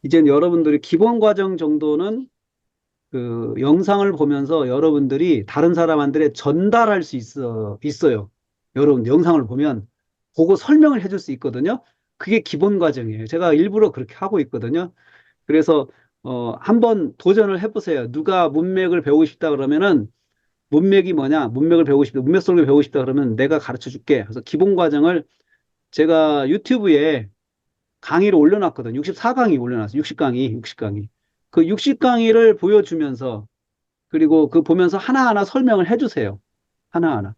이젠 여러분들이 기본 과정 정도는 그 영상을 보면서 여러분들이 다른 사람한테 전달할 수 있어요. 여러분 영상을 보면 보고 설명을 해줄 수 있거든요. 그게 기본 과정이에요. 제가 일부러 그렇게 하고 있거든요. 그래서 한번 도전을 해보세요. 누가 문맥을 배우고 싶다 그러면은 문맥이 뭐냐? 문맥을 배우고 싶다. 문맥 설명을 배우고 싶다 그러면 내가 가르쳐 줄게. 그래서 기본 과정을 제가 유튜브에 강의를 올려놨거든요. 64강의 올려놨어요. 60강의, 60강의. 그 60강의를 보여주면서 그리고 그 보면서 하나하나 설명을 해주세요. 하나하나.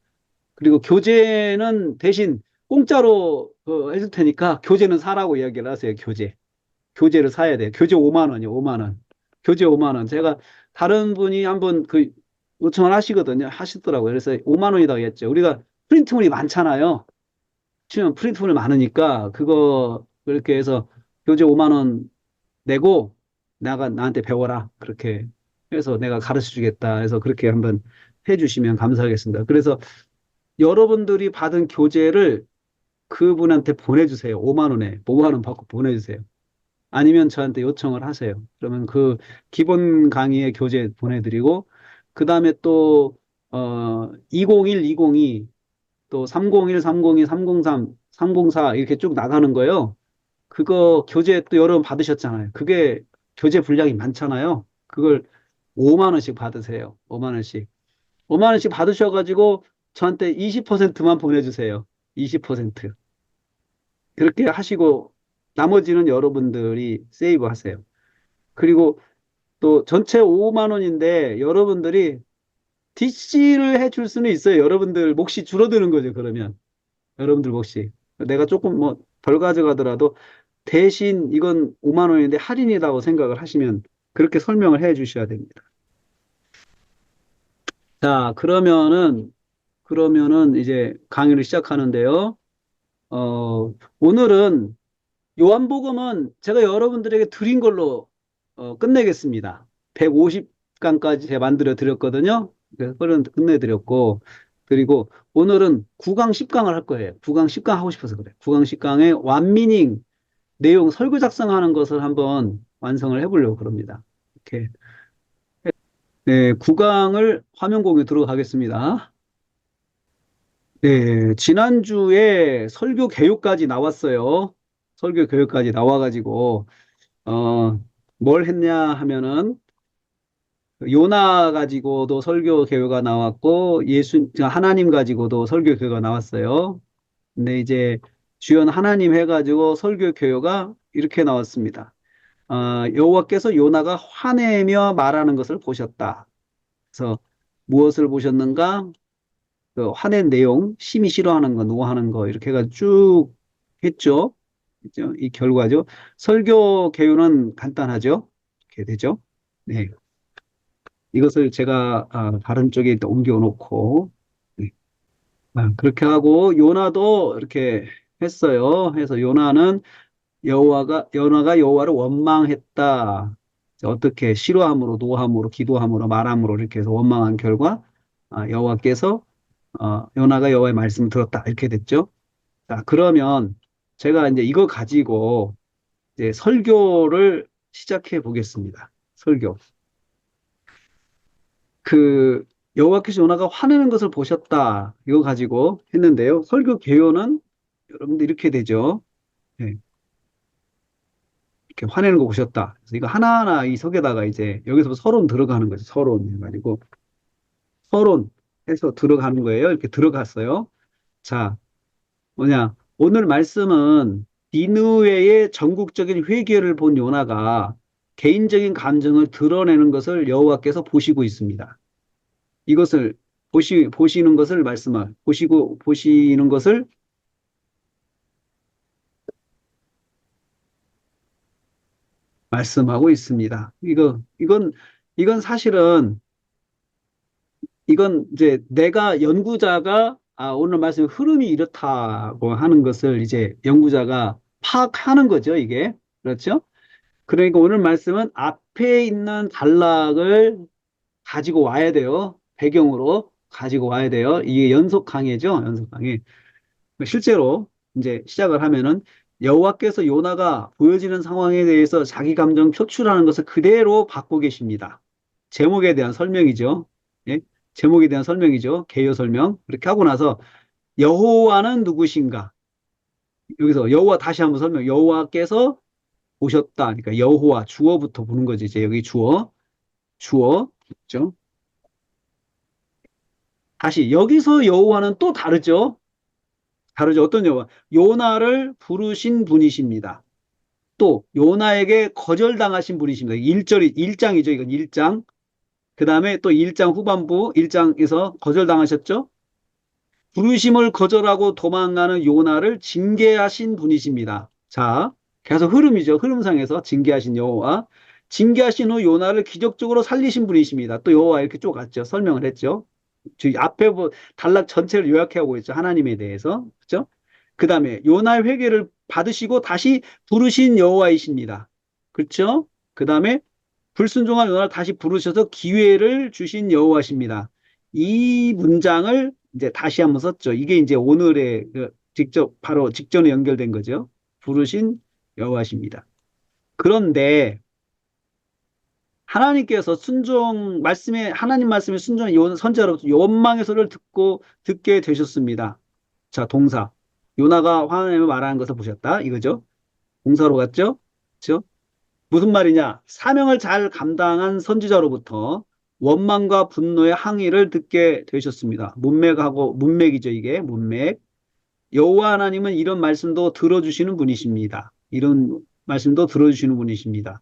그리고 교재는 대신 공짜로 해줄 테니까 교재는 사라고 이야기를 하세요. 교재. 교재를 사야 돼요. 교재 5만 원이요. 5만 원. 교재 5만 원. 제가 다른 분이 한번 그 요청을 하시거든요. 하시더라고요. 그래서 5만 원이라고 했죠. 우리가 프린트물이 많잖아요. 치면 프린트물이 많으니까 그거 그렇게 해서 교재 5만 원 내고 나한테 배워라. 그렇게 해서 내가 가르쳐 주겠다. 해서 그렇게 한번 해주시면 감사하겠습니다. 그래서 여러분들이 받은 교재를 그분한테 보내주세요. 5만 원에 5만 원 받고 보내주세요. 아니면 저한테 요청을 하세요. 그러면 그 기본 강의의 교재 보내드리고 그 다음에 또 201, 202, 또 301, 302, 303, 304 이렇게 쭉 나가는 거예요. 그거 교재 또 여러 번 받으셨잖아요. 그게 교재 분량이 많잖아요. 그걸 5만 원씩 받으세요. 5만 원씩. 5만 원씩 받으셔가지고 저한테 20%만 보내주세요. 20%. 그렇게 하시고 나머지는 여러분들이 세이브 하세요. 그리고 또 전체 5만 원인데 여러분들이 DC를 해줄 수는 있어요. 여러분들 몫이 줄어드는 거죠. 그러면 여러분들 몫이 내가 조금 뭐 덜 가져가더라도 대신 이건 5만 원인데 할인이라고 생각을 하시면 그렇게 설명을 해 주셔야 됩니다. 자, 그러면은 이제 강의를 시작하는데요. 오늘은 요한복음은 제가 여러분들에게 드린 걸로 끝내겠습니다. 150강까지 제가 만들어 드렸거든요. 그래서 그건 끝내드렸고, 그리고 오늘은 9강 10강을 할 거예요. 9강 10강 하고 싶어서 그래요. 9강 10강의 완미닝 내용 설교 작성하는 것을 한번 완성을 해보려고 그럽니다. 이렇게. 네, 9강을 화면 공유 들어가겠습니다. 네, 지난주에 설교 교육까지 나왔어요. 설교 교육까지 나와가지고, 어, 뭘 했냐 하면은, 요나 가지고도 설교 교육가 나왔고, 하나님 가지고도 설교 교육가 나왔어요. 근데 이제 주연 하나님 해가지고 설교 교육가 이렇게 나왔습니다. 여호와께서 요나가 화내며 말하는 것을 보셨다. 그래서 무엇을 보셨는가? 그 화낸 내용, 심히 싫어하는 거, 노하는 거 이렇게 해가지고 쭉 했죠. 그죠? 이 결과죠. 설교 개요는 간단하죠. 이렇게 되죠. 네. 이것을 제가 다른 쪽에 또 옮겨 놓고 네. 그렇게 하고 요나도 이렇게 했어요. 해서 요나가 여호와를 원망했다. 어떻게 싫어함으로 노함으로 기도함으로 말함으로 이렇게 해서 원망한 결과 여호와께서 요나가 여호와의 말씀을 들었다 이렇게 됐죠. 자, 그러면 제가 이제 이거 가지고 이제 설교를 시작해 보겠습니다. 설교. 그 여호와께서 요나가 화내는 것을 보셨다. 이거 가지고 했는데요. 설교 개요는 여러분들 이렇게 되죠. 네, 이렇게 화내는 거 보셨다. 그래서 이거 하나하나 이 석에다가 이제 여기서 서론 들어가는 거죠. 서론 해가지고 서론 해서 들어가는 거예요. 이렇게 들어갔어요. 자, 뭐냐? 오늘 말씀은 니느웨의 전국적인 회개를 본 요나가 개인적인 감정을 드러내는 것을 여호와께서 보시고 있습니다. 이것을 보시는 것을 보시는 것을 말씀하고 있습니다. 이건 사실은 이건 이제 내가 연구자가 오늘 말씀 흐름이 이렇다고 하는 것을 이제 연구자가 파악하는 거죠, 이게. 그렇죠? 그러니까 오늘 말씀은 앞에 있는 단락을 가지고 와야 돼요. 배경으로 가지고 와야 돼요. 이게 연속 강의죠, 연속 강의. 실제로 이제 시작을 하면은 여호와께서 요나가 보여지는 상황에 대해서 자기 감정 표출하는 것을 그대로 받고 계십니다. 제목에 대한 설명이죠. 예? 제목에 대한 설명이죠. 개요 설명. 그렇게 하고 나서 여호와는 누구신가? 여기서 여호와 다시 한번 설명. 여호와께서 오셨다. 그러니까 여호와 주어부터 보는 거지. 이제 여기 주어 있죠. 다시 여기서 여호와는 또 다르죠. 다르죠. 어떤 여호와? 요나를 부르신 분이십니다. 또 요나에게 거절당하신 분이십니다. 1장이죠. 이건 1장. 그 다음에 또 1장 후반부 1장에서 거절당하셨죠. 부르심을 거절하고 도망가는 요나를 징계하신 분이십니다. 자, 계속 흐름이죠. 흐름상에서 징계하신 여호와. 징계하신 후 요나를 기적적으로 살리신 분이십니다. 또 여호와 이렇게 쭉 갔죠. 설명을 했죠. 앞에 단락 전체를 요약하고 있죠. 하나님에 대해서. 그죠? 그 다음에 요나의 회개를 받으시고 다시 부르신 여호와이십니다. 그렇죠? 그 다음에 불순종한 요나를 다시 부르셔서 기회를 주신 여호와십니다. 이 문장을 이제 다시 한번 썼죠. 이게 이제 오늘의 직접 바로 직전에 연결된 거죠. 부르신 여호와십니다. 그런데 하나님께서 하나님 말씀에 순종한 선지자로부터 원망의 소리를 듣게 되셨습니다. 자, 동사. 요나가 하나님을 말하는 것을 보셨다. 이거죠. 동사로 갔죠? 그렇죠? 무슨 말이냐? 사명을 잘 감당한 선지자로부터 원망과 분노의 항의를 듣게 되셨습니다. 문맥이죠, 이게. 문맥. 여호와 하나님은 이런 말씀도 들어주시는 분이십니다. 이런 말씀도 들어주시는 분이십니다.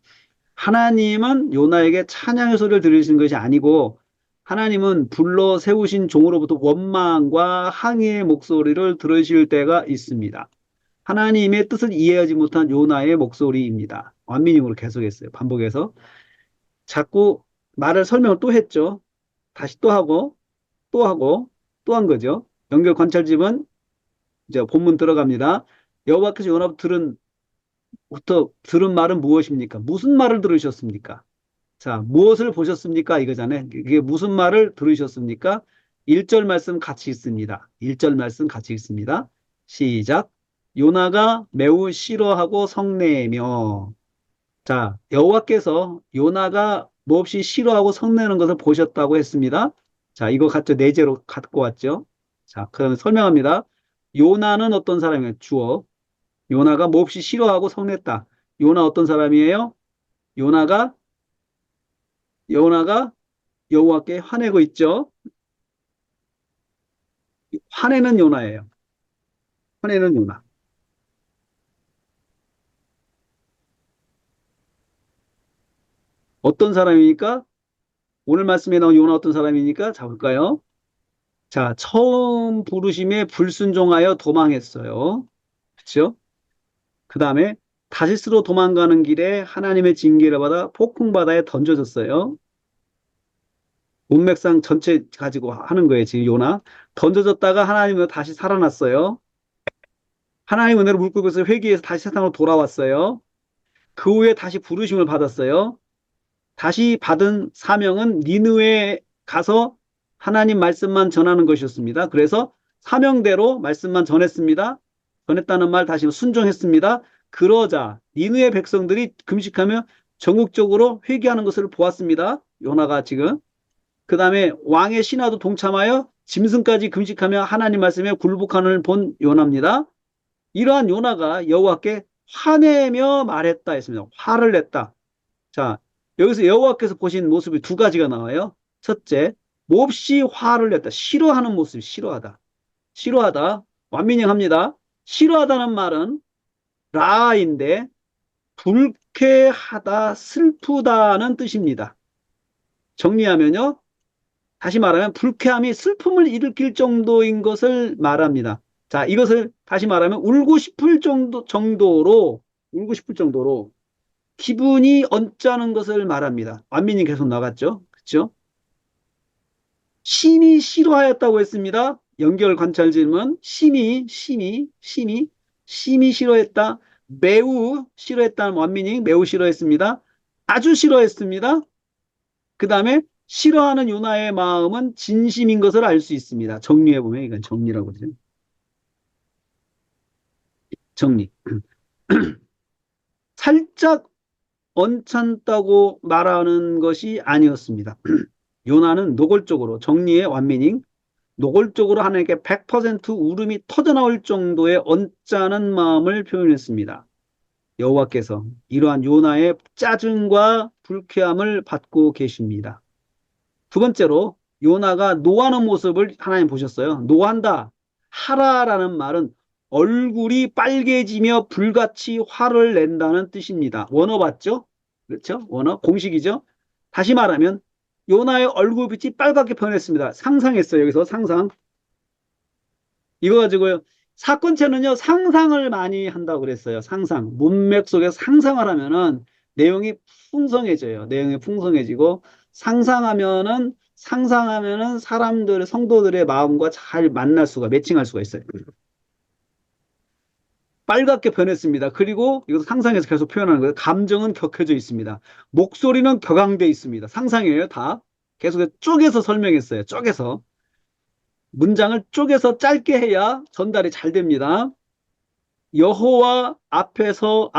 하나님은 요나에게 찬양의 소리를 들으시는 것이 아니고 하나님은 불러 세우신 종으로부터 원망과 항의의 목소리를 들으실 때가 있습니다. 하나님의 뜻을 이해하지 못한 요나의 목소리입니다. 완미님으로 계속했어요. 반복해서. 자꾸 설명을 또 했죠. 다시 또 하고, 또 하고, 또 한 거죠. 연결 관찰집은 이제 본문 들어갑니다. 여호와께서 요나부터 들은 말은 무엇입니까? 무슨 말을 들으셨습니까? 자, 무엇을 보셨습니까? 이거잖아요. 이게 무슨 말을 들으셨습니까? 1절 말씀 같이 있습니다. 1절 말씀 같이 있습니다. 시작. 요나가 매우 싫어하고 성내며. 자, 여호와께서 요나가 몹시 싫어하고 성내는 것을 보셨다고 했습니다. 자, 이거 같죠? 내재로 갖고 왔죠? 자, 그러면 설명합니다. 요나는 어떤 사람이에요? 주어. 요나가 몹시 싫어하고 성냈다. 요나 어떤 사람이에요? 요나가 요나가 여호와께 화내고 있죠. 화내는 요나예요. 화내는 요나. 어떤 사람이니까? 오늘 말씀에 나온 요나 어떤 사람이니까? 자, 볼까요? 자, 처음 부르심에 불순종하여 도망했어요. 그렇죠? 그 다음에 다시스로 도망가는 길에 하나님의 징계를 받아 폭풍바다에 던져졌어요. 문맥상 전체 가지고 하는 거예요, 지금 요나. 던져졌다가 하나님은 다시 살아났어요. 하나님 은혜로 물 끓고서 회개해서 다시 세상으로 돌아왔어요. 그 후에 다시 부르심을 받았어요. 다시 받은 사명은 니느웨에 가서 하나님 말씀만 전하는 것이었습니다. 그래서 사명대로 말씀만 전했습니다. 전했다는 말 다시 순종했습니다. 그러자 니느웨 백성들이 금식하며 전국적으로 회개하는 것을 보았습니다. 요나가 지금. 그 다음에 왕의 신하도 동참하여 짐승까지 금식하며 하나님 말씀에 굴복하는 본 요나입니다. 이러한 요나가 여호와께 화내며 말했다 했습니다. 화를 냈다. 자, 여기서 여호와께서 보신 모습이 두 가지가 나와요. 첫째, 몹시 화를 냈다. 싫어하는 모습, 싫어하다. 싫어하다. 완민영합니다. 싫어하다는 말은 라인데 불쾌하다, 슬프다는 뜻입니다. 정리하면요. 다시 말하면 불쾌함이 슬픔을 일으킬 정도인 것을 말합니다. 자, 이것을 다시 말하면 울고 싶을 정도로 기분이 언짢은 것을 말합니다. 완민이 계속 나갔죠. 그렇죠? 심히 싫어하였다고 했습니다. 연결 관찰 질문. 심히 싫어했다. 매우 싫어했다는 완민이 매우 싫어했습니다. 아주 싫어했습니다. 그 다음에 싫어하는 요나의 마음은 진심인 것을 알 수 있습니다. 정리해보면 이건 정리라고 그러죠. 정리. 살짝 언짢다고 말하는 것이 아니었습니다. 요나는 노골적으로 정리의 완미닝, 노골적으로 하나님께 100% 울음이 터져나올 정도의 언짢은 마음을 표현했습니다. 여호와께서 이러한 요나의 짜증과 불쾌함을 받고 계십니다. 두 번째로 요나가 노하는 모습을 하나님 보셨어요. 노한다, 하라라는 말은 얼굴이 빨개지며 불같이 화를 낸다는 뜻입니다. 원어 봤죠? 그렇죠? 원어 공식이죠? 다시 말하면 요나의 얼굴빛이 빨갛게 변했습니다. 상상했어요. 여기서 상상. 이거 가지고요. 사건체는요, 상상을 많이 한다고 그랬어요. 상상. 문맥 속에서 상상을 하면은 내용이 풍성해져요. 내용이 풍성해지고, 상상하면은 사람들, 성도들의 마음과 잘 만날 수가, 매칭할 수가 있어요. 빨갛게 변했습니다. 그리고 이것도 상상해서 계속 표현하는 거예요. 감정은 격해져 있습니다. 목소리는 격앙돼 있습니다. 상상이에요, 다. 계속 쪼개서 설명했어요. 쪼개서. 문장을 쪼개서 짧게 해야 전달이 잘 됩니다. 여호와 앞에 서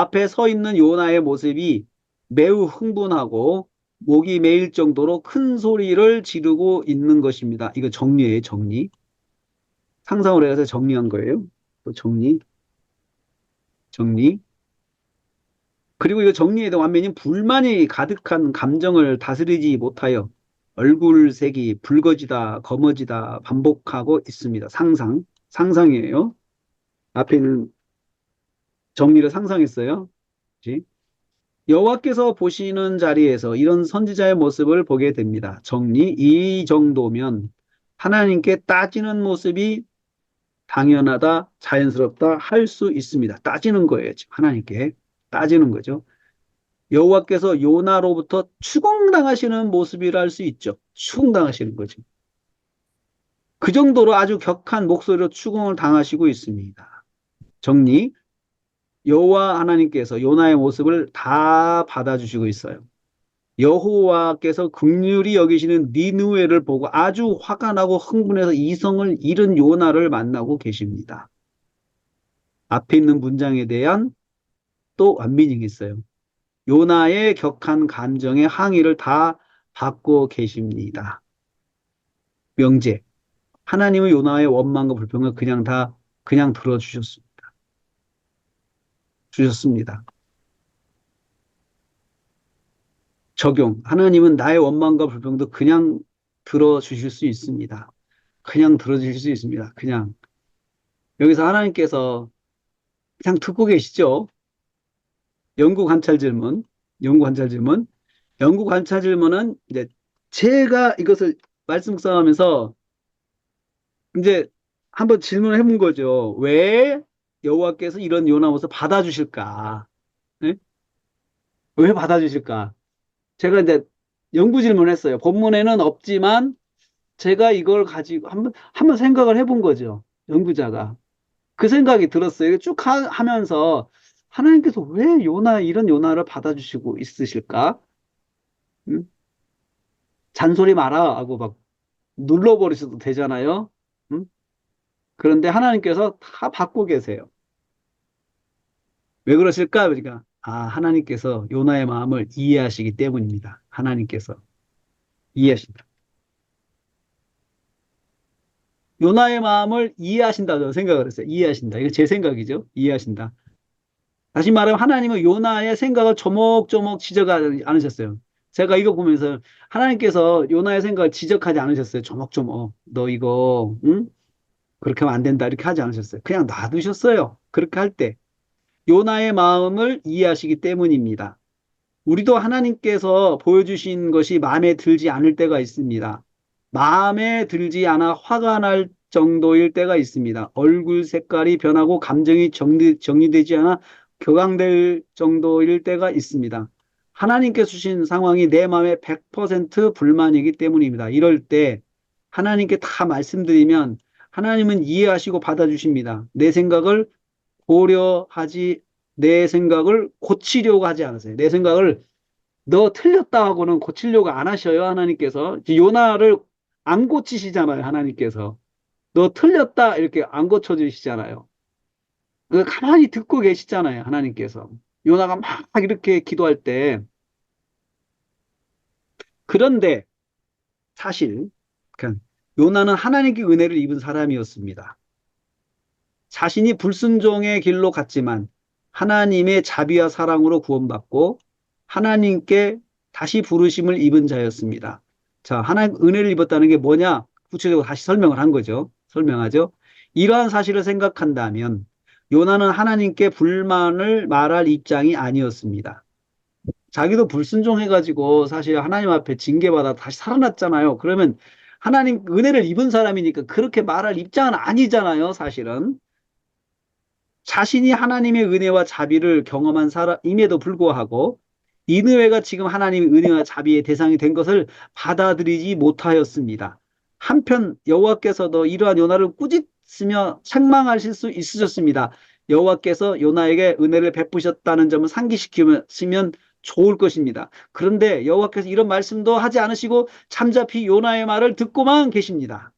있는 요나의 모습이 매우 흥분하고 목이 메일 정도로 큰 소리를 지르고 있는 것입니다. 이거 정리예요, 정리. 상상을 해서 정리한 거예요. 또 정리, 정리. 그리고 이거 정리에도 완면이 불만이 가득한 감정을 다스리지 못하여 얼굴색이 붉어지다, 검어지다 반복하고 있습니다. 상상이에요. 앞에 있는 정리를 상상했어요. 그치? 여호와께서 보시는 자리에서 이런 선지자의 모습을 보게 됩니다. 정리, 이 정도면 하나님께 따지는 모습이 당연하다, 자연스럽다 할 수 있습니다. 따지는 거예요. 지금 하나님께 따지는 거죠. 여호와께서 요나로부터 추궁당하시는 모습이라 할 수 있죠. 추궁당하시는 거죠. 그 정도로 아주 격한 목소리로 추궁을 당하시고 있습니다. 정리, 여호와 하나님께서 요나의 모습을 다 받아주시고 있어요. 여호와께서 긍휼히 여기시는 니느웨를 보고 아주 화가 나고 흥분해서 이성을 잃은 요나를 만나고 계십니다. 앞에 있는 문장에 대한 또 완미닝이 있어요. 요나의 격한 감정의 항의를 다 받고 계십니다. 명제. 하나님은 요나의 원망과 불평을 그냥 주셨습니다. 적용. 하나님은 나의 원망과 불평도 그냥 들어주실 수 있습니다. 그냥 들어주실 수 있습니다. 그냥. 여기서 하나님께서 그냥 듣고 계시죠? 연구 관찰 질문. 연구 관찰 질문. 연구 관찰 질문은 이제 제가 이것을 말씀 묵상하면서 이제 한번 질문을 해본 거죠. 왜 여호와께서 이런 요나 모습 받아주실까? 네? 왜 받아주실까? 제가 이제 연구 질문했어요. 본문에는 없지만 제가 이걸 가지고 한번 생각을 해본 거죠. 연구자가. 그 생각이 들었어요. 쭉 하면서 하나님께서 왜 이런 요나를 받아주시고 있으실까? 응? 잔소리 마라 하고 막 눌러버리셔도 되잖아요. 응? 그런데 하나님께서 다 받고 계세요. 왜 그러실까? 그러니까 하나님께서 요나의 마음을 이해하시기 때문입니다. 하나님께서 이해하신다. 요나의 마음을 이해하신다고 생각을 했어요. 이해하신다. 이거 제 생각이죠. 이해하신다. 다시 말하면 하나님은 요나의 생각을 조목조목 지적하지 않으셨어요. 제가 이거 보면서 하나님께서 요나의 생각을 지적하지 않으셨어요. 조목조목. 너 이거, 응? 그렇게 하면 안 된다. 이렇게 하지 않으셨어요. 그냥 놔두셨어요. 그렇게 할 때. 요나의 마음을 이해하시기 때문입니다. 우리도 하나님께서 보여주신 것이 마음에 들지 않을 때가 있습니다. 마음에 들지 않아 화가 날 정도일 때가 있습니다. 얼굴 색깔이 변하고 감정이 정리되지 않아 격앙될 정도일 때가 있습니다. 하나님께서 주신 상황이 내 마음에 100% 불만이기 때문입니다. 이럴 때 하나님께 다 말씀드리면 하나님은 이해하시고 받아주십니다. 고려하지, 내 생각을 고치려고 하지 않으세요. 내 생각을 너 틀렸다 하고는 고치려고 안 하셔요, 하나님께서. 요나를 안 고치시잖아요, 하나님께서. 너 틀렸다, 이렇게 안 고쳐주시잖아요. 가만히 듣고 계시잖아요, 하나님께서. 요나가 막 이렇게 기도할 때. 그런데 사실, 그냥 요나는 하나님께 은혜를 입은 사람이었습니다. 자신이 불순종의 길로 갔지만 하나님의 자비와 사랑으로 구원받고 하나님께 다시 부르심을 입은 자였습니다. 자, 하나님 은혜를 입었다는 게 뭐냐? 구체적으로 다시 설명을 한 거죠. 설명하죠. 이러한 사실을 생각한다면 요나는 하나님께 불만을 말할 입장이 아니었습니다. 자기도 불순종해가지고 사실 하나님 앞에 징계받아 다시 살아났잖아요. 그러면 하나님 은혜를 입은 사람이니까 그렇게 말할 입장은 아니잖아요, 사실은. 자신이 하나님의 은혜와 자비를 경험한 사람임에도 불구하고 니느웨가 지금 하나님의 은혜와 자비의 대상이 된 것을 받아들이지 못하였습니다. 한편 여호와께서도 이러한 요나를 꾸짖으며 책망하실 수 있으셨습니다. 여호와께서 요나에게 은혜를 베푸셨다는 점을 상기시키시면 좋을 것입니다. 그런데 여호와께서 이런 말씀도 하지 않으시고 잠자피 요나의 말을 듣고만 계십니다.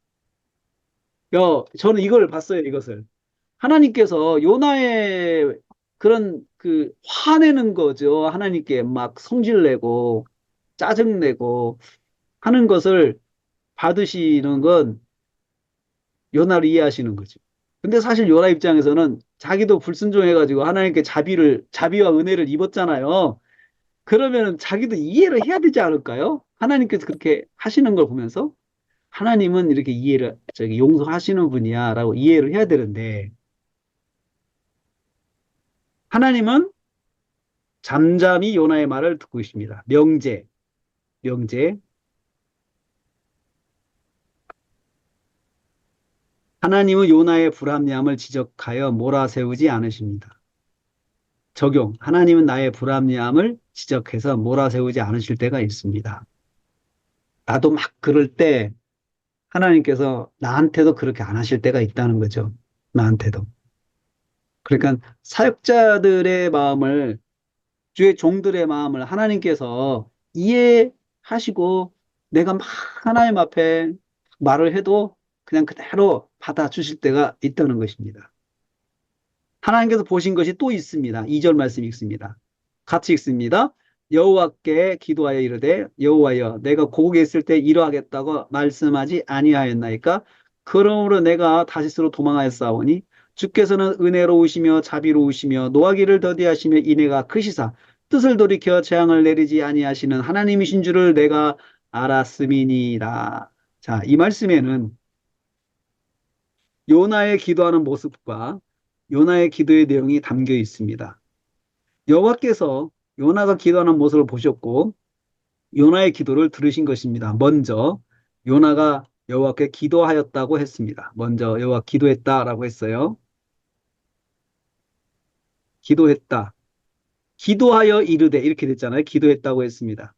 저는 이걸 봤어요, 이것을. 하나님께서 요나의 그런 화내는 거죠. 하나님께 막 성질내고 짜증내고 하는 것을 받으시는 건 요나를 이해하시는 거죠. 근데 사실 요나 입장에서는 자기도 불순종해가지고 하나님께 자비와 은혜를 입었잖아요. 그러면 자기도 이해를 해야 되지 않을까요? 하나님께서 그렇게 하시는 걸 보면서 하나님은 이렇게 용서하시는 분이야라고 이해를 해야 되는데 하나님은 잠잠히 요나의 말을 듣고 있습니다. 명제. 하나님은 요나의 불합리함을 지적하여 몰아세우지 않으십니다. 적용. 하나님은 나의 불합리함을 지적해서 몰아세우지 않으실 때가 있습니다. 나도 막 그럴 때 하나님께서 나한테도 그렇게 안 하실 때가 있다는 거죠. 나한테도. 그러니까 사역자들의 마음을 주의 종들의 마음을 하나님께서 이해하시고 내가 막 하나님 앞에 말을 해도 그냥 그대로 받아주실 때가 있다는 것입니다. 하나님께서 보신 것이 또 있습니다. 2절 말씀 읽습니다. 같이 읽습니다. 여호와께 기도하여 이르되 여호와여 내가 고국에 있을 때 이러하겠다고 말씀하지 아니하였나이까 그러므로 내가 다시스로 도망하였사오니 주께서는 은혜로우시며 자비로우시며 노하기를 더디하시며 인애가 크시사 뜻을 돌이켜 재앙을 내리지 아니하시는 하나님이신 줄을 내가 알았음이니라. 자, 이 말씀에는 요나의 기도하는 모습과 요나의 기도의 내용이 담겨 있습니다. 여호와께서 요나가 기도하는 모습을 보셨고 요나의 기도를 들으신 것입니다. 먼저 요나가 여호와께 기도하였다고 했습니다. 먼저 여호와 기도했다라고 했어요. 기도했다. 기도하여 이르되 이렇게 됐잖아요. 기도했다고 했습니다.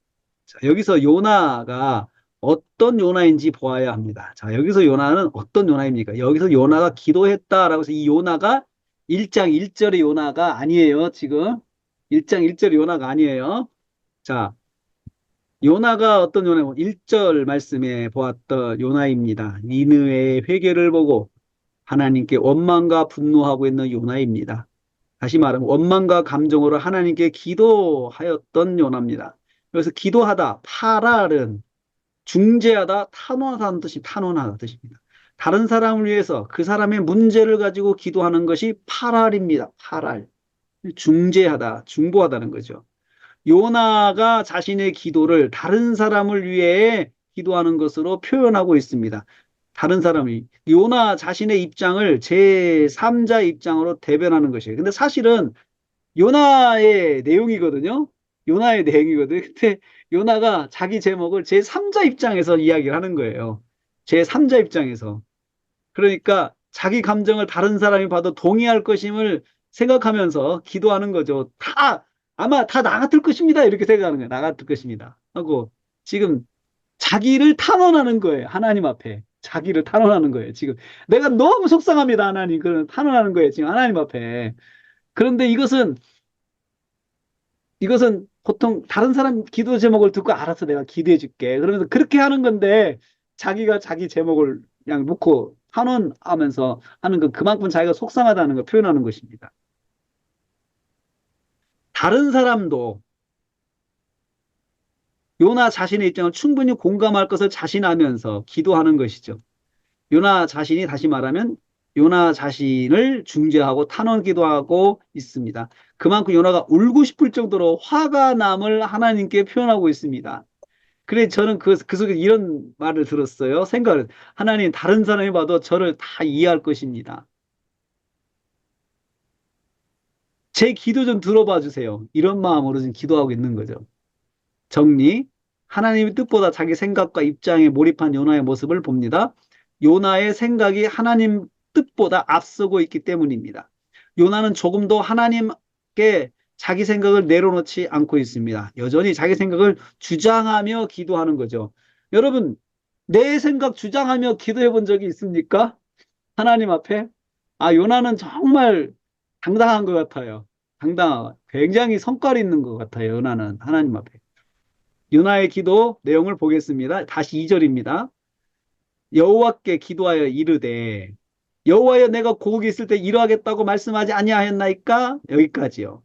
자, 여기서 요나가 어떤 요나인지 보아야 합니다. 자, 여기서 요나는 어떤 요나입니까? 여기서 요나가 기도했다라고 해서 이 요나가 1장 1절의 요나가 아니에요. 지금 1장 1절의 요나가 아니에요. 자, 요나가 어떤 요나고 1절 말씀에 보았던 요나입니다. 니느웨의 회개를 보고 하나님께 원망과 분노하고 있는 요나입니다. 다시 말하면 원망과 감정으로 하나님께 기도하였던 요나입니다. 그래서 기도하다, 파랄은 중재하다, 탄원하다는 뜻이 탄원하다 뜻입니다. 다른 사람을 위해서 그 사람의 문제를 가지고 기도하는 것이 파랄입니다. 파랄. 중재하다, 중보하다는 거죠. 요나가 자신의 기도를 다른 사람을 위해 기도하는 것으로 표현하고 있습니다. 다른 사람이 요나 자신의 입장을 제3자 입장으로 대변하는 것이에요. 근데 사실은 요나의 내용이거든요. 요나의 내용이거든요. 근데 요나가 자기 제목을 제3자 입장에서 이야기를 하는 거예요. 제3자 입장에서. 그러니까 자기 감정을 다른 사람이 봐도 동의할 것임을 생각하면서 기도하는 거죠. 아마 다 나 같을 것입니다. 이렇게 생각하는 거예요. 나 같을 것입니다. 하고 지금 자기를 탄원하는 거예요. 하나님 앞에. 자기를 탄원하는 거예요. 지금 내가 너무 속상합니다. 하나님. 그런 탄원하는 거예요. 지금 하나님 앞에. 그런데 이것은 보통 다른 사람 기도 제목을 듣고 알아서 내가 기도해 줄게. 그러면서 그렇게 하는 건데 자기가 자기 제목을 그냥 놓고 탄원하면서 하는 그 그만큼 자기가 속상하다는 걸 표현하는 것입니다. 다른 사람도 요나 자신의 입장을 충분히 공감할 것을 자신하면서 기도하는 것이죠. 요나 자신이 다시 말하면 요나 자신을 중재하고 탄원 기도하고 있습니다. 그만큼 요나가 울고 싶을 정도로 화가 남을 하나님께 표현하고 있습니다. 그래 저는 그 속에 이런 말을 들었어요. 생각을 하나님 다른 사람이 봐도 저를 다 이해할 것입니다. 제 기도 좀 들어봐 주세요. 이런 마음으로 지금 기도하고 있는 거죠. 정리. 하나님의 뜻보다 자기 생각과 입장에 몰입한 요나의 모습을 봅니다. 요나의 생각이 하나님 뜻보다 앞서고 있기 때문입니다. 요나는 조금도 하나님께 자기 생각을 내려놓지 않고 있습니다. 여전히 자기 생각을 주장하며 기도하는 거죠. 여러분, 내 생각 주장하며 기도해 본 적이 있습니까? 하나님 앞에? 아, 요나는 정말 당당한 것 같아요. 굉장히 성깔 있는 것 같아요. 요나는 하나님 앞에. 요나의 기도 내용을 보겠습니다. 다시 2절입니다. 여호와께 기도하여 이르되 여호와여 내가 고국에 있을 때 이러하겠다고 말씀하지 아니하였나이까? 여기까지요.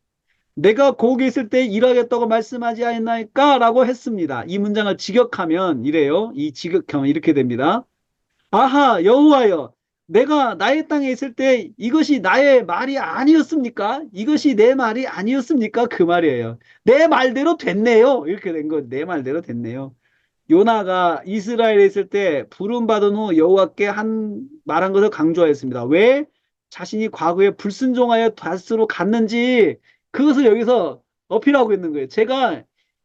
내가 고국에 있을 때 이러하겠다고 말씀하지 않나이까? 라고 했습니다. 이 문장을 직역하면 이래요. 이 직역하면 이렇게 됩니다. 아하, 여호와여, 내가 나의 땅에 있을 때 이것이 나의 말이 아니었습니까? 이것이 내 말이 아니었습니까? 그 말이에요. 내 말대로 됐네요. 이렇게 된 거, 내 말대로 됐네요. 요나가 이스라엘에 있을 때 부름받은 후 여호와께 말한 것을 강조하였습니다. 왜? 자신이 과거에 불순종하여 다스로 갔는지 그것을 여기서 어필하고 있는 거예요. 제가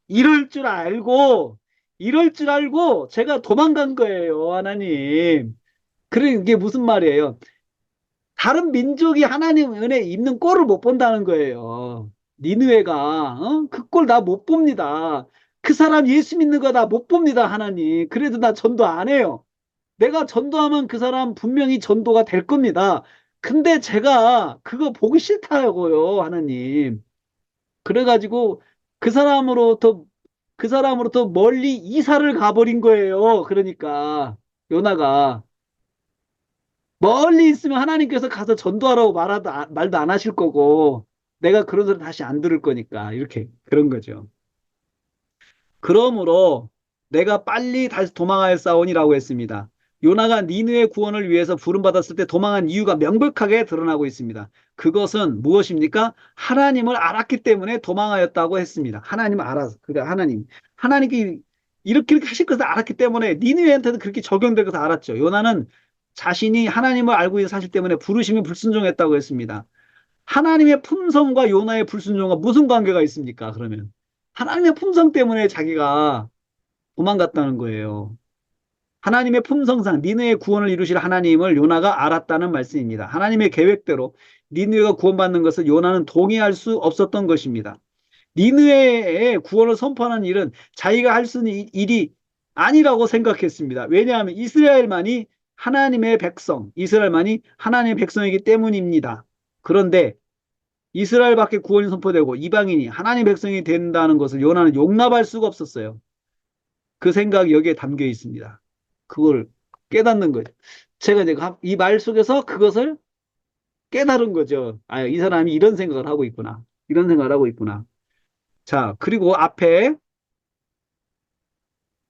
이럴 줄 알고, 이럴 줄 알고 제가 도망간 거예요, 하나님. 그래, 이게 무슨 말이에요? 다른 민족이 하나님 은혜 입는 꼴을 못 본다는 거예요. 니느웨가 그 꼴 나 못 봅니다. 그 사람 예수 믿는 거 나 못 봅니다, 하나님. 그래도 나 전도 안 해요. 내가 전도하면 그 사람 분명히 전도가 될 겁니다. 근데 제가 그거 보기 싫다고요, 하나님. 그래가지고 그 사람으로부터 그 사람으로부터 멀리 이사를 가버린 거예요. 그러니까 요나가 멀리 있으면 하나님께서 가서 전도하라고 말도 안 하실 거고, 내가 그런 소리 다시 안 들을 거니까, 이렇게, 그런 거죠. 그러므로 내가 빨리 다시 도망하였사오니라고 했습니다. 요나가 니느의 구원을 위해서 부름받았을 때 도망한 이유가 명백하게 드러나고 있습니다. 그것은 무엇입니까? 하나님을 알았기 때문에 도망하였다고 했습니다. 하나님을 알아서. 그러니까 하나님께 이렇게 하실 것을 알았기 때문에 니느웨한테도 그렇게 적용될 것을 알았죠. 요나는 자신이 하나님을 알고 있는 사실 때문에 부르심이 불순종했다고 했습니다. 하나님의 품성과 요나의 불순종과 무슨 관계가 있습니까? 그러면 하나님의 품성 때문에 자기가 도망갔다는 거예요. 하나님의 품성상 니느의 구원을 이루실 하나님을 요나가 알았다는 말씀입니다. 하나님의 계획대로 니느웨가 구원받는 것을 요나는 동의할 수 없었던 것입니다. 니느웨의 구원을 선포하는 일은 자기가 할 수 있는 일이 아니라고 생각했습니다. 왜냐하면 이스라엘만이 하나님의 백성이기 때문입니다. 그런데 이스라엘 밖에 구원이 선포되고 이방인이 하나님의 백성이 된다는 것을 요나는 용납할 수가 없었어요. 그 생각이 여기에 담겨 있습니다. 그걸 깨닫는 거죠. 제가 이제 이 말 속에서 그것을 깨달은 거죠. 아, 이 사람이 이런 생각을 하고 있구나. 이런 생각을 하고 있구나. 자, 그리고 앞에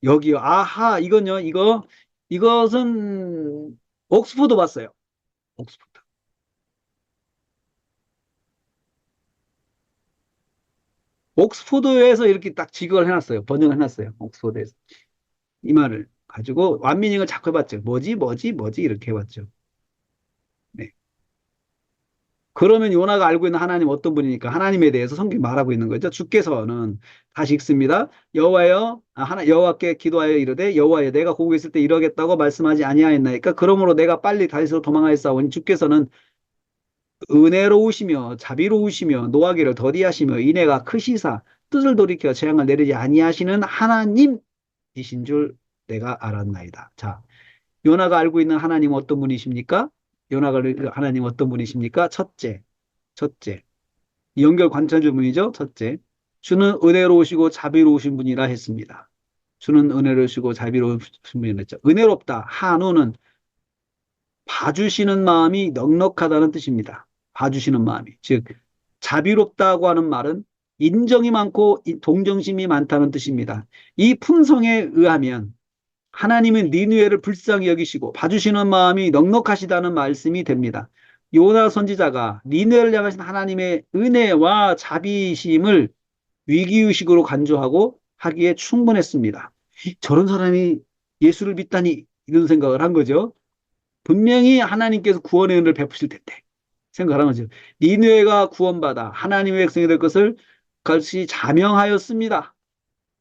여기요. 아하, 이것은 옥스포드 봤어요. 옥스포드. 옥스포드에서 이렇게 딱 직역을 해놨어요. 번역을 해놨어요. 옥스포드에서. 이 말을 가지고 완미닝을 자꾸 해봤죠. 뭐지? 이렇게 해봤죠. 네. 그러면 요나가 알고 있는 하나님 어떤 분이니까 하나님에 대해서 성경이 말하고 있는 거죠. 주께서는 다시 읽습니다. 여호와께 기도하여 이르되 여호와여 내가 고국에 있을 때 이러겠다고 말씀하지 아니하였나이까 그러므로 내가 빨리 다시로 도망하였사오니 주께서는 은혜로우시며 자비로우시며 노하기를 더디하시며 인애가 크시사 뜻을 돌이켜 재앙을 내리지 아니하시는 하나님이신 줄 내가 알았나이다. 자, 요나가 알고 있는 하나님 어떤 분이십니까? 요나가 알고 있는 하나님 어떤 분이십니까? 첫째. 연결 관찰주문이죠. 첫째. 주는 은혜로우시고 자비로우신 분이라 했습니다. 주는 은혜로우시고 자비로우신 분이라 했죠. 은혜롭다. 한우는 봐주시는 마음이 넉넉하다는 뜻입니다. 봐주시는 마음이. 즉, 자비롭다고 하는 말은 인정이 많고 동정심이 많다는 뜻입니다. 이 품성에 의하면 하나님은 니느웨를 불쌍히 여기시고 봐주시는 마음이 넉넉하시다는 말씀이 됩니다. 요나 선지자가 니느웨를 향하신 하나님의 은혜와 자비심을 위기의식으로 간주하고 하기에 충분했습니다. 저런 사람이 예수를 믿다니 이런 생각을 한 거죠. 분명히 하나님께서 구원의 은혜를 베푸실 텐데 생각을 한 거죠. 니느웨가 구원받아 하나님의 백성이 될 것을 같이 자명하였습니다.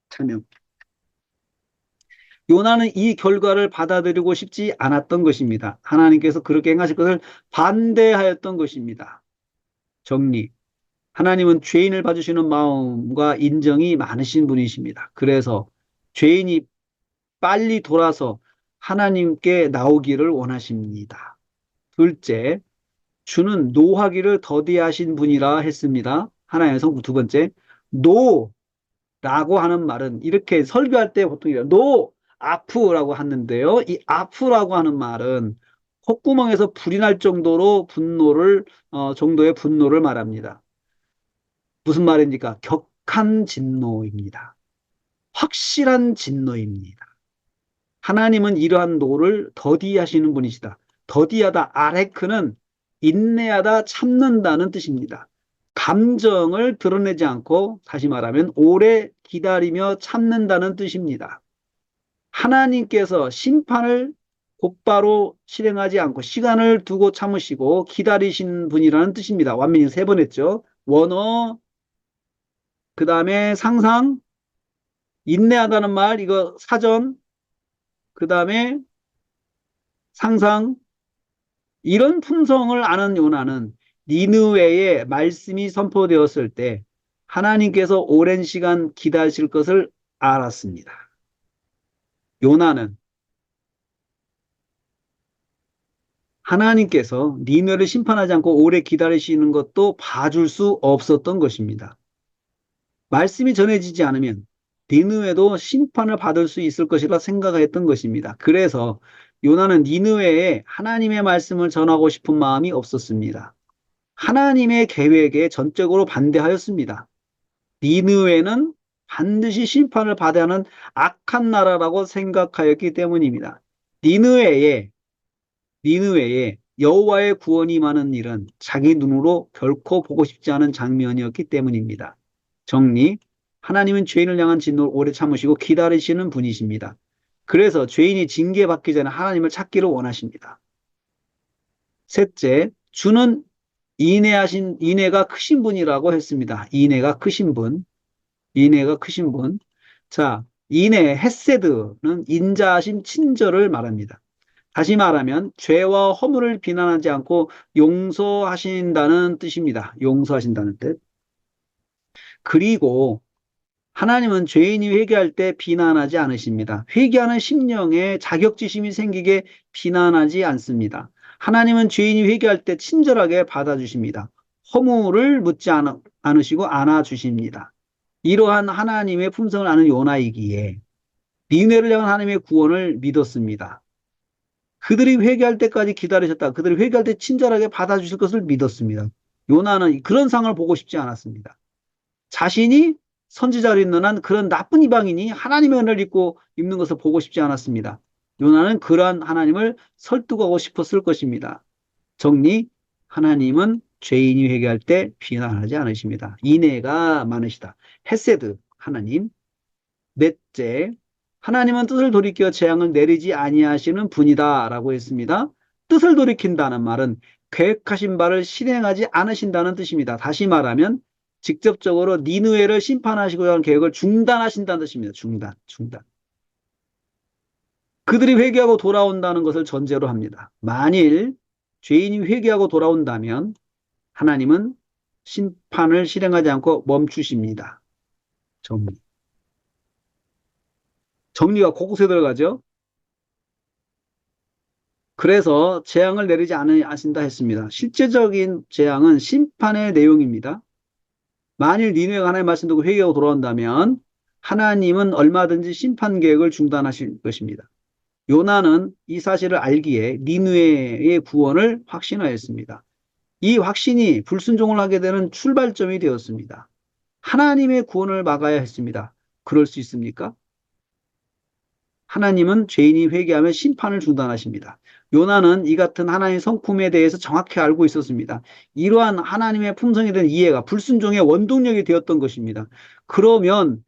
자명. 요나는 이 결과를 받아들이고 싶지 않았던 것입니다. 하나님께서 그렇게 행하실 것을 반대하였던 것입니다. 정리. 하나님은 죄인을 봐주시는 마음과 인정이 많으신 분이십니다. 그래서 죄인이 빨리 돌아서 하나님께 나오기를 원하십니다. 둘째, 주는 노하기를 더디하신 분이라 했습니다. 하나님의 성부. 두 번째, 노라고 하는 말은 이렇게 설교할 때 보통 이래요. 노, 아프라고 하는데요. 이 아프라고 하는 말은 콧구멍에서 불이 날 정도로 정도의 분노를 말합니다. 무슨 말입니까? 격한 진노입니다. 확실한 진노입니다. 하나님은 이러한 노를 더디하시는 분이시다. 더디하다, 아레크는 인내하다, 참는다는 뜻입니다. 감정을 드러내지 않고 다시 말하면 오래 기다리며 참는다는 뜻입니다. 하나님께서 심판을 곧바로 실행하지 않고 시간을 두고 참으시고 기다리신 분이라는 뜻입니다. 완전히 세 번 했죠. 원어, 그 다음에 상상, 인내하다는 말, 이거 사전, 그 다음에 상상, 이런 품성을 아는 요나는 니느웨의 말씀이 선포되었을 때 하나님께서 오랜 시간 기다리실 것을 알았습니다. 요나는 하나님께서 니느웨를 심판하지 않고 오래 기다리시는 것도 봐줄 수 없었던 것입니다. 말씀이 전해지지 않으면 니느웨도 심판을 받을 수 있을 것이라 생각했던 것입니다. 그래서 요나는 니느웨에 하나님의 말씀을 전하고 싶은 마음이 없었습니다. 하나님의 계획에 전적으로 반대하였습니다. 니느웨는 반드시 심판을 받아야 하는 악한 나라라고 생각하였기 때문입니다. 니느웨에 여호와의 구원이 임하는 일은 자기 눈으로 결코 보고 싶지 않은 장면이었기 때문입니다. 정리. 하나님은 죄인을 향한 진노를 오래 참으시고 기다리시는 분이십니다. 그래서 죄인이 징계받기 전에 하나님을 찾기를 원하십니다. 셋째, 주는 인애가 크신 분이라고 했습니다. 인애가 크신 분. 인애가 크신 분. 자, 인애, 헤세드는 인자하심, 친절을 말합니다. 다시 말하면 죄와 허물을 비난하지 않고 용서하신다는 뜻입니다. 용서하신다는 뜻. 그리고 하나님은 죄인이 회개할 때 비난하지 않으십니다. 회개하는 심령에 자격지심이 생기게 비난하지 않습니다. 하나님은 죄인이 회개할 때 친절하게 받아주십니다. 허물을 묻지 않으시고 안아주십니다. 이러한 하나님의 품성을 아는 요나이기에 니느웨를 향한 하나님의 구원을 믿었습니다. 그들이 회개할 때까지 기다리셨다. 그들이 회개할 때 친절하게 받아주실 것을 믿었습니다. 요나는 그런 상을 보고 싶지 않았습니다. 자신이 선지자로 있는 한 그런 나쁜 이방인이 하나님의 은혜를 입고 입는 것을 보고 싶지 않았습니다. 요나는 그러한 하나님을 설득하고 싶었을 것입니다. 정리, 하나님은 죄인이 회개할 때 비난하지 않으십니다. 인애가 많으시다. 헤세드, 하나님. 넷째, 하나님은 뜻을 돌이켜 재앙을 내리지 아니하시는 분이다 라고 했습니다. 뜻을 돌이킨다는 말은 계획하신 바를 실행하지 않으신다는 뜻입니다. 다시 말하면 직접적으로 니느웨를 심판하시고자 하는 계획을 중단하신다는 뜻입니다. 중단. 그들이 회개하고 돌아온다는 것을 전제로 합니다. 만일 죄인이 회개하고 돌아온다면 하나님은 심판을 실행하지 않고 멈추십니다. 정리가 곳곳에 들어가죠. 그래서 재앙을 내리지 않으신다 했습니다. 실제적인 재앙은 심판의 내용입니다. 만일 니느웨가 하나님의 말씀 듣고 회개하고 돌아온다면 하나님은 얼마든지 심판 계획을 중단하실 것입니다. 요나는 이 사실을 알기에 니느웨의 구원을 확신하였습니다. 이 확신이 불순종을 하게 되는 출발점이 되었습니다. 하나님의 구원을 막아야 했습니다. 그럴 수 있습니까? 하나님은 죄인이 회개하면 심판을 중단하십니다. 요나는 이 같은 하나님의 성품에 대해서 정확히 알고 있었습니다. 이러한 하나님의 품성에 대한 이해가 불순종의 원동력이 되었던 것입니다. 그러면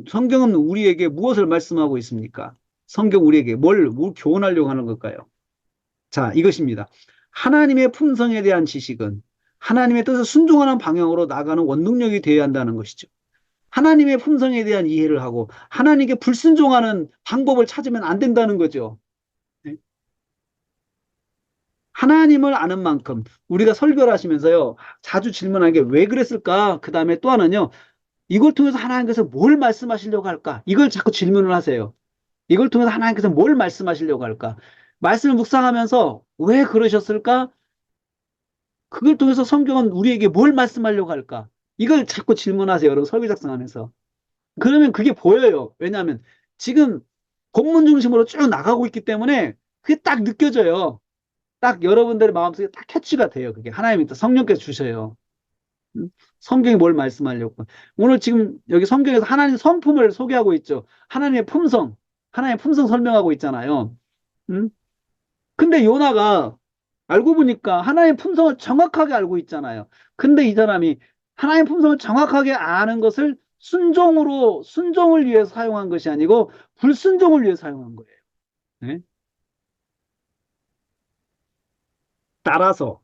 성경은 우리에게 무엇을 말씀하고 있습니까? 성경 우리에게 뭘 교훈하려고 하는 걸까요? 자, 이것입니다. 하나님의 품성에 대한 지식은 하나님의 뜻을 순종하는 방향으로 나가는 원동력이 되어야 한다는 것이죠. 하나님의 품성에 대한 이해를 하고 하나님께 불순종하는 방법을 찾으면 안 된다는 거죠. 네? 하나님을 아는 만큼 우리가 설교를 하시면서요. 자주 질문하는 게 왜 그랬을까? 그 다음에 또 하나는요. 이걸 통해서 하나님께서 뭘 말씀하시려고 할까? 이걸 자꾸 질문을 하세요. 이걸 통해서 하나님께서 뭘 말씀하시려고 할까? 말씀을 묵상하면서 왜 그러셨을까? 그걸 통해서 성경은 우리에게 뭘 말씀하려고 할까? 이걸 자꾸 질문하세요. 여러분 설교 작성하면서. 그러면 그게 보여요. 왜냐하면 지금 본문 중심으로 쭉 나가고 있기 때문에 그게 딱 느껴져요. 딱 여러분들의 마음속에 딱 캐치가 돼요. 그게 하나님이 또 성령께서 주셔요. 음? 성경이 뭘 말씀하려고. 오늘 지금 여기 성경에서 하나님 성품을 소개하고 있죠. 하나님의 품성 설명하고 있잖아요. 음? 근데 요나가 알고 보니까 하나님의 품성을 정확하게 알고 있잖아요. 근데 이 사람이 하나님의 품성을 정확하게 아는 것을 순종을 위해서 사용한 것이 아니고 불순종을 위해서 사용한 거예요. 네? 따라서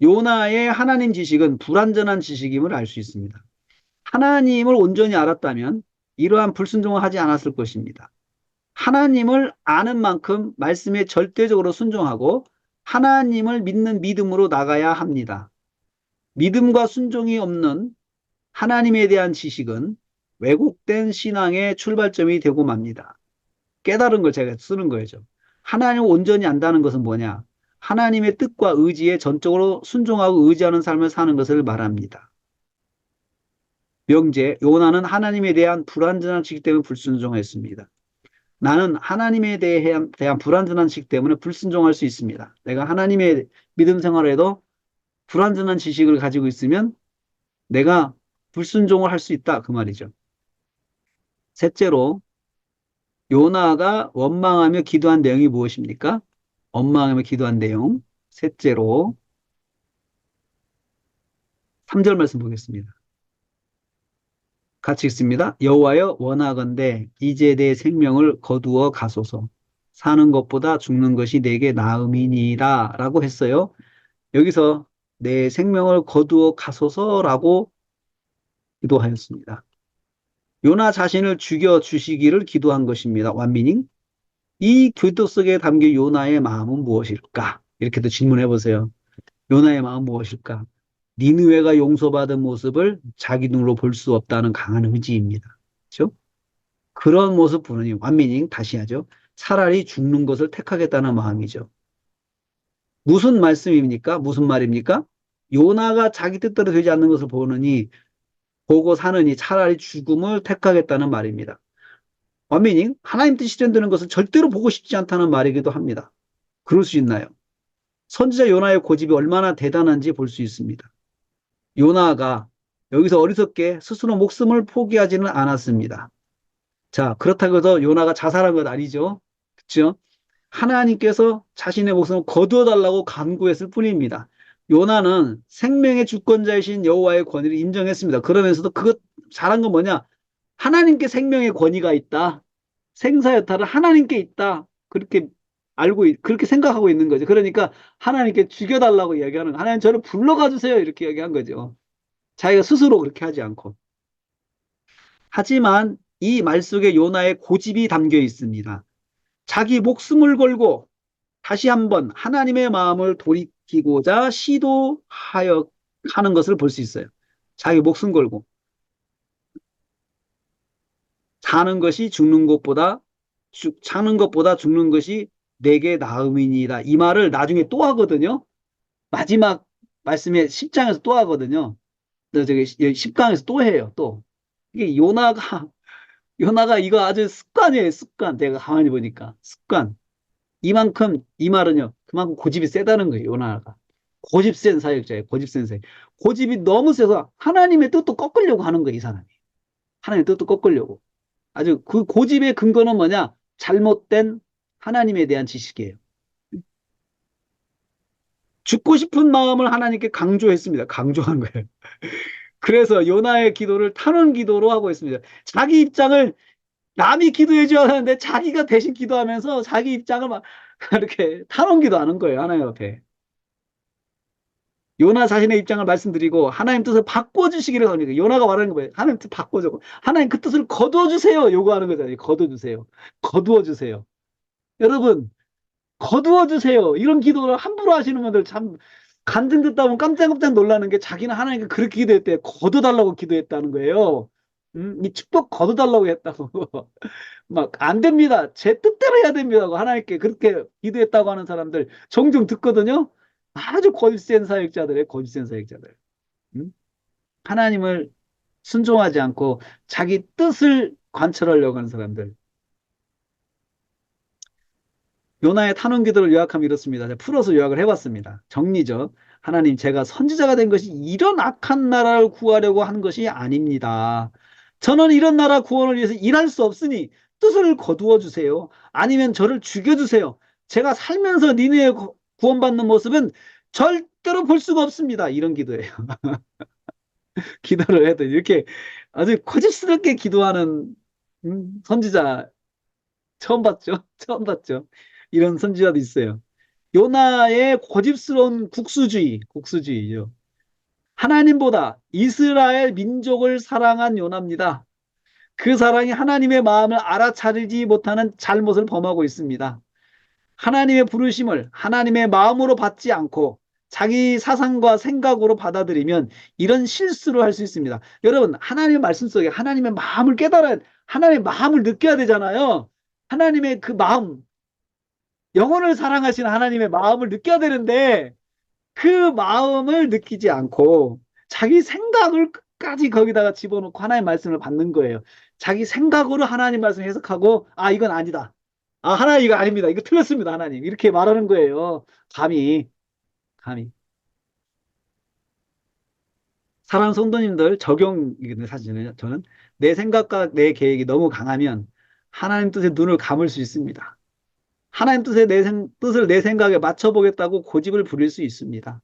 요나의 하나님 지식은 불완전한 지식임을 알 수 있습니다. 하나님을 온전히 알았다면 이러한 불순종을 하지 않았을 것입니다. 하나님을 아는 만큼 말씀에 절대적으로 순종하고 하나님을 믿는 믿음으로 나가야 합니다. 믿음과 순종이 없는 하나님에 대한 지식은 왜곡된 신앙의 출발점이 되고 맙니다. 깨달은 걸 제가 쓰는 거죠. 하나님을 온전히 안다는 것은 뭐냐? 하나님의 뜻과 의지에 전적으로 순종하고 의지하는 삶을 사는 것을 말합니다. 명제, 요나는 하나님에 대한 불완전한 지식 때문에 불순종했습니다. 나는 하나님에 대한 불완전한 지식 때문에 불순종할 수 있습니다. 내가 하나님의 믿음 생활에도 불완전한 지식을 가지고 있으면 내가 불순종을 할 수 있다. 그 말이죠. 셋째로, 요나가 원망하며 기도한 내용이 무엇입니까? 원망하며 기도한 내용. 셋째로, 3절 말씀 보겠습니다. 같이 읽습니다. 여호와여 원하건대 이제 내 생명을 거두어 가소서. 사는 것보다 죽는 것이 내게 나음이니라 라고 했어요. 여기서 내 생명을 거두어 가소서라고 기도하였습니다. 요나 자신을 죽여 주시기를 기도한 것입니다. 완미닝. 이 기도 속에 담긴 요나의 마음은 무엇일까? 이렇게도 질문해 보세요. 요나의 마음은 무엇일까? 니느웨가 용서받은 모습을 자기 눈으로 볼 수 없다는 강한 의지입니다. 그렇죠? 그런 모습 보느니 완미닝 다시 하죠. 차라리 죽는 것을 택하겠다는 마음이죠. 무슨 말씀입니까? 무슨 말입니까? 요나가 자기 뜻대로 되지 않는 것을 보고 사느니 차라리 죽음을 택하겠다는 말입니다. 완미닝 하나님 뜻이 실현되는 것을 절대로 보고 싶지 않다는 말이기도 합니다. 그럴 수 있나요? 선지자 요나의 고집이 얼마나 대단한지 볼 수 있습니다. 요나가 여기서 어리석게 스스로 목숨을 포기하지는 않았습니다. 자, 그렇다고 해서 요나가 자살한 건 아니죠. 그렇죠? 하나님께서 자신의 목숨을 거두어 달라고 간구했을 뿐입니다. 요나는 생명의 주권자이신 여호와의 권위를 인정했습니다. 그러면서도 그것 잘한 건 뭐냐? 하나님께 생명의 권위가 있다. 생사 여탈은 하나님께 있다. 그렇게 생각하고 있는 거죠. 그러니까 하나님께 죽여달라고 이야기하는, 하나님 저를 불러가 주세요. 이렇게 이야기한 거죠. 자기가 스스로 그렇게 하지 않고. 하지만 이 말 속에 요나의 고집이 담겨 있습니다. 자기 목숨을 걸고 다시 한번 하나님의 마음을 돌이키고자 하는 것을 볼 수 있어요. 자기 목숨 걸고. 사는 것보다 죽는 것이 내게 나음이니라. 이 말을 나중에 또 하거든요. 마지막 말씀에 10장에서 또 하거든요. 저기 10강에서 또 해요. 또. 이게 요나가 이거 아주 습관이에요, 습관. 내가 가만히 보니까. 습관. 이만큼, 이 말은요, 그만큼 고집이 세다는 거예요, 요나가. 고집 센 사역자예요, 고집 센 사역. 고집이 너무 세서 하나님의 뜻도 꺾으려고 하는 거예요, 이 사람이. 하나님의 뜻도 꺾으려고. 아주 그 고집의 근거는 뭐냐? 잘못된 하나님에 대한 지식이에요. 죽고 싶은 마음을 하나님께 강조했습니다. 강조한 거예요. 그래서 요나의 기도를 탄원 기도로 하고 있습니다. 자기 입장을 남이 기도해 줘야 하는데 자기가 대신 기도하면서 자기 입장을 막 이렇게 탄원 기도하는 거예요. 하나님 앞에. 요나 자신의 입장을 말씀드리고 하나님 뜻을 바꿔주시기를 합니다. 요나가 말하는 거 뭐예요? 하나님 뜻 바꿔줘. 하나님 그 뜻을 거두어주세요. 요구하는 거잖아요. 거두어주세요. 거두어주세요. 여러분, 거두어주세요. 이런 기도를 함부로 하시는 분들 참 간증 듣다 보면 깜짝깜짝 놀라는 게 자기는 하나님께 그렇게 기도했대. 거둬달라고 기도했다는 거예요. 이 축복 거둬달라고 했다고. 막 안 됩니다. 제 뜻대로 해야 됩니다고 하나님께 그렇게 기도했다고 하는 사람들 종종 듣거든요. 아주 고집센 사역자들의 고집센 사역자들. 음? 하나님을 순종하지 않고 자기 뜻을 관철하려고 하는 사람들. 요나의 탄원 기도를 요약하면 이렇습니다. 제가 풀어서 요약을 해봤습니다. 정리죠. 하나님, 제가 선지자가 된 것이 이런 악한 나라를 구하려고 한 것이 아닙니다. 저는 이런 나라 구원을 위해서 일할 수 없으니 뜻을 거두어 주세요. 아니면 저를 죽여주세요. 제가 살면서 니네의 구원받는 모습은 절대로 볼 수가 없습니다. 이런 기도예요. 기도를 해도 이렇게 아주 고집스럽게 기도하는 선지자 처음 봤죠? 처음 봤죠? 이런 선지자도 있어요. 요나의 고집스러운 국수주의죠. 하나님보다 이스라엘 민족을 사랑한 요나입니다. 그 사랑이 하나님의 마음을 알아차리지 못하는 잘못을 범하고 있습니다. 하나님의 부르심을 하나님의 마음으로 받지 않고 자기 사상과 생각으로 받아들이면 이런 실수를 할 수 있습니다. 여러분, 하나님의 말씀 속에 하나님의 마음을 깨달아야, 하나님의 마음을 느껴야 되잖아요. 하나님의 그 마음, 영혼을 사랑하시는 하나님의 마음을 느껴야 되는데 그 마음을 느끼지 않고 자기 생각을 끝까지 거기다가 집어넣고 하나님 말씀을 받는 거예요. 자기 생각으로 하나님 말씀 해석하고 아 이건 아니다. 아 하나님 이거 아닙니다. 이거 틀렸습니다. 하나님 이렇게 말하는 거예요. 감히 사랑하는 성도님들 적용이거든요. 사실은 저는 내 생각과 내 계획이 너무 강하면 하나님 뜻에 눈을 감을 수 있습니다. 하나님 뜻에 뜻을 내 생각에 맞춰보겠다고 고집을 부릴 수 있습니다.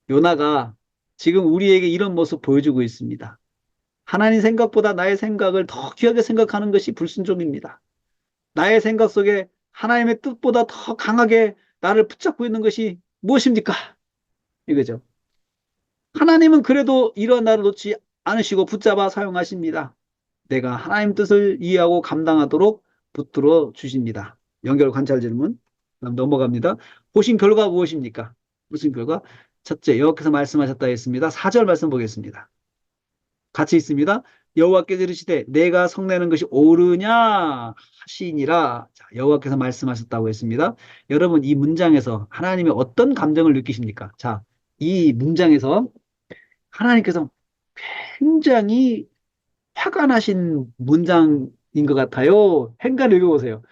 요나가 지금 우리에게 이런 모습 보여주고 있습니다. 하나님 생각보다 나의 생각을 더 귀하게 생각하는 것이 불순종입니다. 나의 생각 속에 하나님의 뜻보다 더 강하게 나를 붙잡고 있는 것이 무엇입니까? 이거죠. 하나님은 그래도 이런 나를 놓지 않으시고 붙잡아 사용하십니다. 내가 하나님 뜻을 이해하고 감당하도록 붙들어 주십니다. 연결 관찰 질문. 그럼 넘어갑니다. 보신 결과 무엇입니까? 무슨 결과? 첫째, 여호와께서 말씀하셨다 했습니다. 4절 말씀 보겠습니다. 같이 있습니다. 여호와께서 이르시되 내가 성내는 것이 옳으냐 하시니라. 자, 여호와께서 말씀하셨다고 했습니다. 여러분 이 문장에서 하나님의 어떤 감정을 느끼십니까? 자, 이 문장에서 하나님께서 굉장히 화가 나신 문장인 것 같아요. 행간 읽어보세요.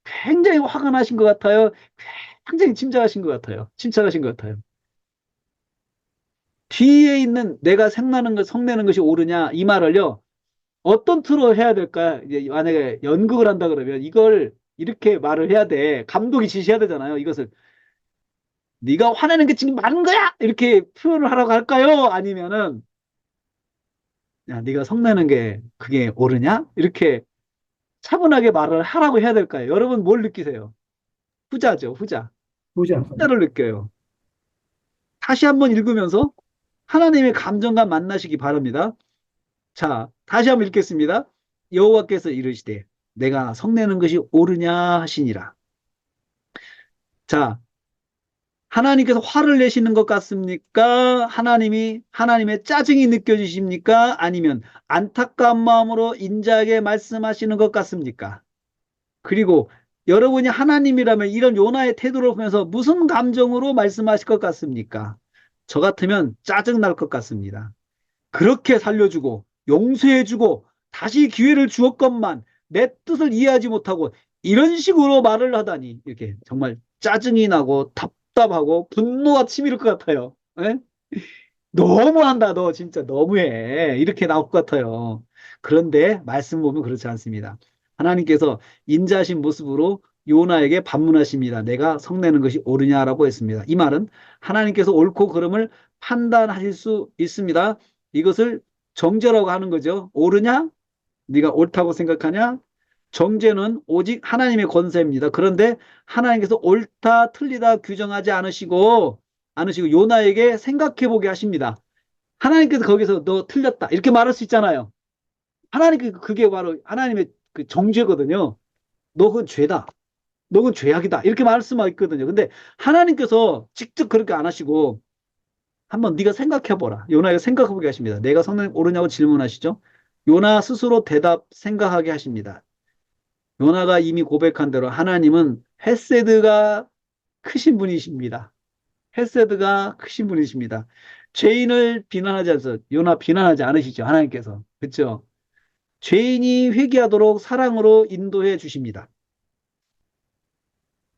굉장히 화가 나신 것 같아요. 굉장히 침착하신 것 같아요. 침착하신 것 같아요. 뒤에 있는 내가 성내는 것이 옳으냐 이 말을요. 어떤 틀로 해야 될까? 이제 만약에 연극을 한다 그러면 이걸 이렇게 말을 해야 돼. 감독이 지시해야 되잖아요. 이것을 네가 화내는 게 지금 많은 거야. 이렇게 표현을 하라고 할까요? 아니면은 야, 네가 성내는 게 그게 옳으냐? 이렇게 차분하게 말을 하라고 해야 될까요? 여러분 뭘 느끼세요? 후자죠, 후자. 보지 않습니다. 후자를 느껴요. 다시 한번 읽으면서 하나님의 감정과 만나시기 바랍니다. 자, 다시 한번 읽겠습니다. 여호와께서 이르시되 내가 성내는 것이 옳으냐 하시니라. 자, 하나님께서 화를 내시는 것 같습니까? 하나님의 짜증이 느껴지십니까? 아니면 안타까운 마음으로 인자하게 말씀하시는 것 같습니까? 그리고 여러분이 하나님이라면 이런 요나의 태도를 보면서 무슨 감정으로 말씀하실 것 같습니까? 저 같으면 짜증 날 것 같습니다. 그렇게 살려주고 용서해주고 다시 기회를 주었건만 내 뜻을 이해하지 못하고 이런 식으로 말을 하다니 이렇게 정말 짜증이 나고 답답하고 분노가 치밀을 것 같아요. 예? 너무한다, 너 진짜 너무해. 이렇게 나올 것 같아요. 그런데 말씀 보면 그렇지 않습니다. 하나님께서 인자하신 모습으로 요나에게 반문하십니다. 내가 성내는 것이 옳으냐라고 했습니다. 이 말은 하나님께서 옳고 그름을 판단하실 수 있습니다. 이것을 정죄라고 하는 거죠. 옳으냐? 네가 옳다고 생각하냐? 정죄는 오직 하나님의 권세입니다. 그런데 하나님께서 옳다, 틀리다 규정하지 않으시고 요나에게 생각해 보게 하십니다. 하나님께서 거기서 너 틀렸다. 이렇게 말할 수 있잖아요. 그게 바로 하나님의 그 정죄거든요. 너 그건 죄다. 너 그건 죄악이다. 이렇게 말할 수만 있거든요. 근데 하나님께서 직접 그렇게 안 하시고 한번 네가 생각해 보라. 요나에게 생각해 보게 하십니다. 내가 성령 옳으냐고 질문하시죠. 요나 스스로 대답 생각하게 하십니다. 요나가 이미 고백한 대로 하나님은 헤세드가 크신 분이십니다. 헤세드가 크신 분이십니다. 죄인을 비난하지 않아서 요나 비난하지 않으시죠. 하나님께서. 그렇죠? 죄인이 회개하도록 사랑으로 인도해 주십니다.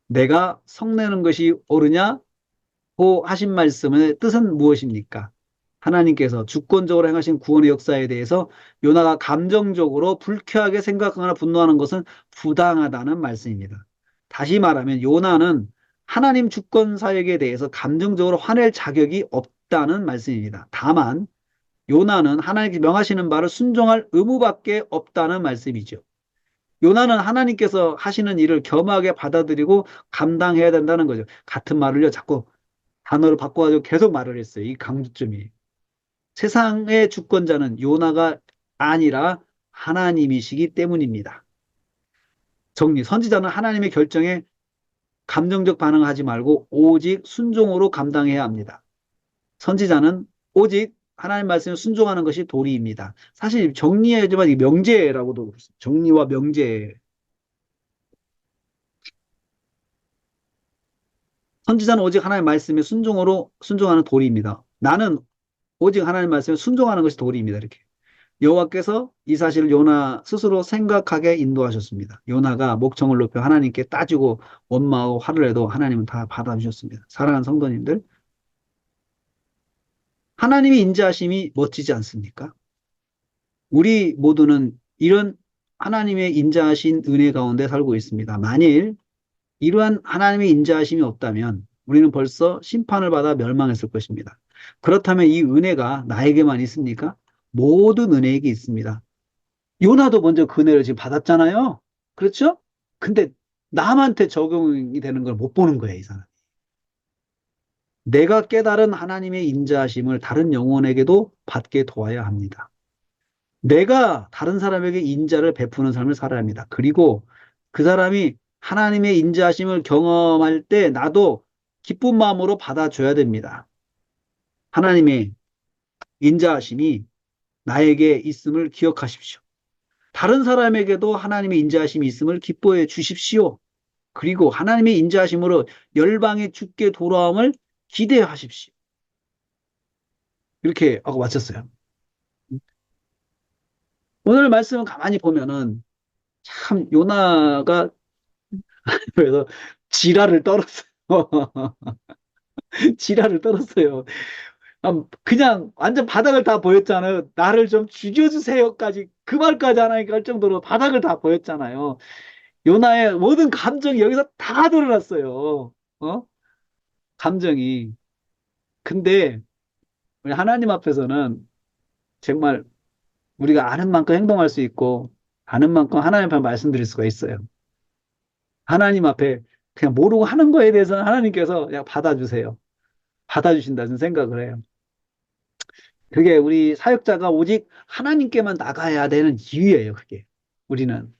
내가 성내는 것이 옳으냐고 하신 말씀의 뜻은 무엇입니까? 하나님께서 주권적으로 행하신 구원의 역사에 대해서 요나가 감정적으로 불쾌하게 생각하거나 분노하는 것은 부당하다는 말씀입니다. 다시 말하면 요나는 하나님 주권 사역에 대해서 감정적으로 화낼 자격이 없다는 말씀입니다. 다만 요나는 하나님께 명하시는 바를 순종할 의무밖에 없다는 말씀이죠. 요나는 하나님께서 하시는 일을 겸하게 받아들이고 감당해야 된다는 거죠. 같은 말을요, 자꾸 단어를 바꿔가지고 계속 말을 했어요. 이 강조점이. 세상의 주권자는 요나가 아니라 하나님이시기 때문입니다. 정리. 선지자는 하나님의 결정에 감정적 반응을 하지 말고 오직 순종으로 감당해야 합니다. 선지자는 오직 하나님 말씀에 순종하는 것이 도리입니다. 사실 정리하지만 이 명제라고도 정리와 명제. 선지자는 오직 하나님 말씀에 순종하는 도리입니다. 나는 오직 하나님 말씀에 순종하는 것이 도리입니다. 이렇게. 여호와께서 이 사실을 요나 스스로 생각하게 인도하셨습니다. 요나가 목청을 높여 하나님께 따지고 원망하고 화를 내도 하나님은 다 받아주셨습니다. 사랑하는 성도님들, 하나님의 인자하심이 멋지지 않습니까? 우리 모두는 이런 하나님의 인자하신 은혜 가운데 살고 있습니다. 만일 이러한 하나님의 인자하심이 없다면 우리는 벌써 심판을 받아 멸망했을 것입니다. 그렇다면 이 은혜가 나에게만 있습니까? 모든 은혜에게 있습니다. 요나도 먼저 그 은혜를 지금 받았잖아요. 그렇죠? 근데 남한테 적용이 되는 걸 못 보는 거예요, 이 사람. 내가 깨달은 하나님의 인자하심을 다른 영혼에게도 받게 도와야 합니다. 내가 다른 사람에게 인자를 베푸는 삶을 살아야 합니다. 그리고 그 사람이 하나님의 인자하심을 경험할 때 나도 기쁜 마음으로 받아줘야 됩니다. 하나님의 인자하심이 나에게 있음을 기억하십시오. 다른 사람에게도 하나님의 인자하심이 있음을 기뻐해 주십시오. 그리고 하나님의 인자하심으로 열방의 주께 돌아옴을 기대하십시오. 이렇게 하고 마쳤어요. 오늘 말씀을 가만히 보면은 참 요나가 그래서 지랄을 떨었어요. 지랄을 떨었어요. 그냥 완전 바닥을 다 보였잖아요. 나를 좀 죽여주세요까지 그 말까지 하나니까 할 정도로 바닥을 다 보였잖아요. 요나의 모든 감정이 여기서 다 드러났어요. 어? 감정이. 근데 우리 하나님 앞에서는 정말 우리가 아는 만큼 행동할 수 있고 아는 만큼 하나님 앞에 말씀드릴 수가 있어요. 하나님 앞에 그냥 모르고 하는 거에 대해서는 하나님께서 그냥 받아주세요. 받아주신다는 생각을 해요. 그게 우리 사역자가 오직 하나님께만 나가야 되는 이유예요, 그게. 우리는.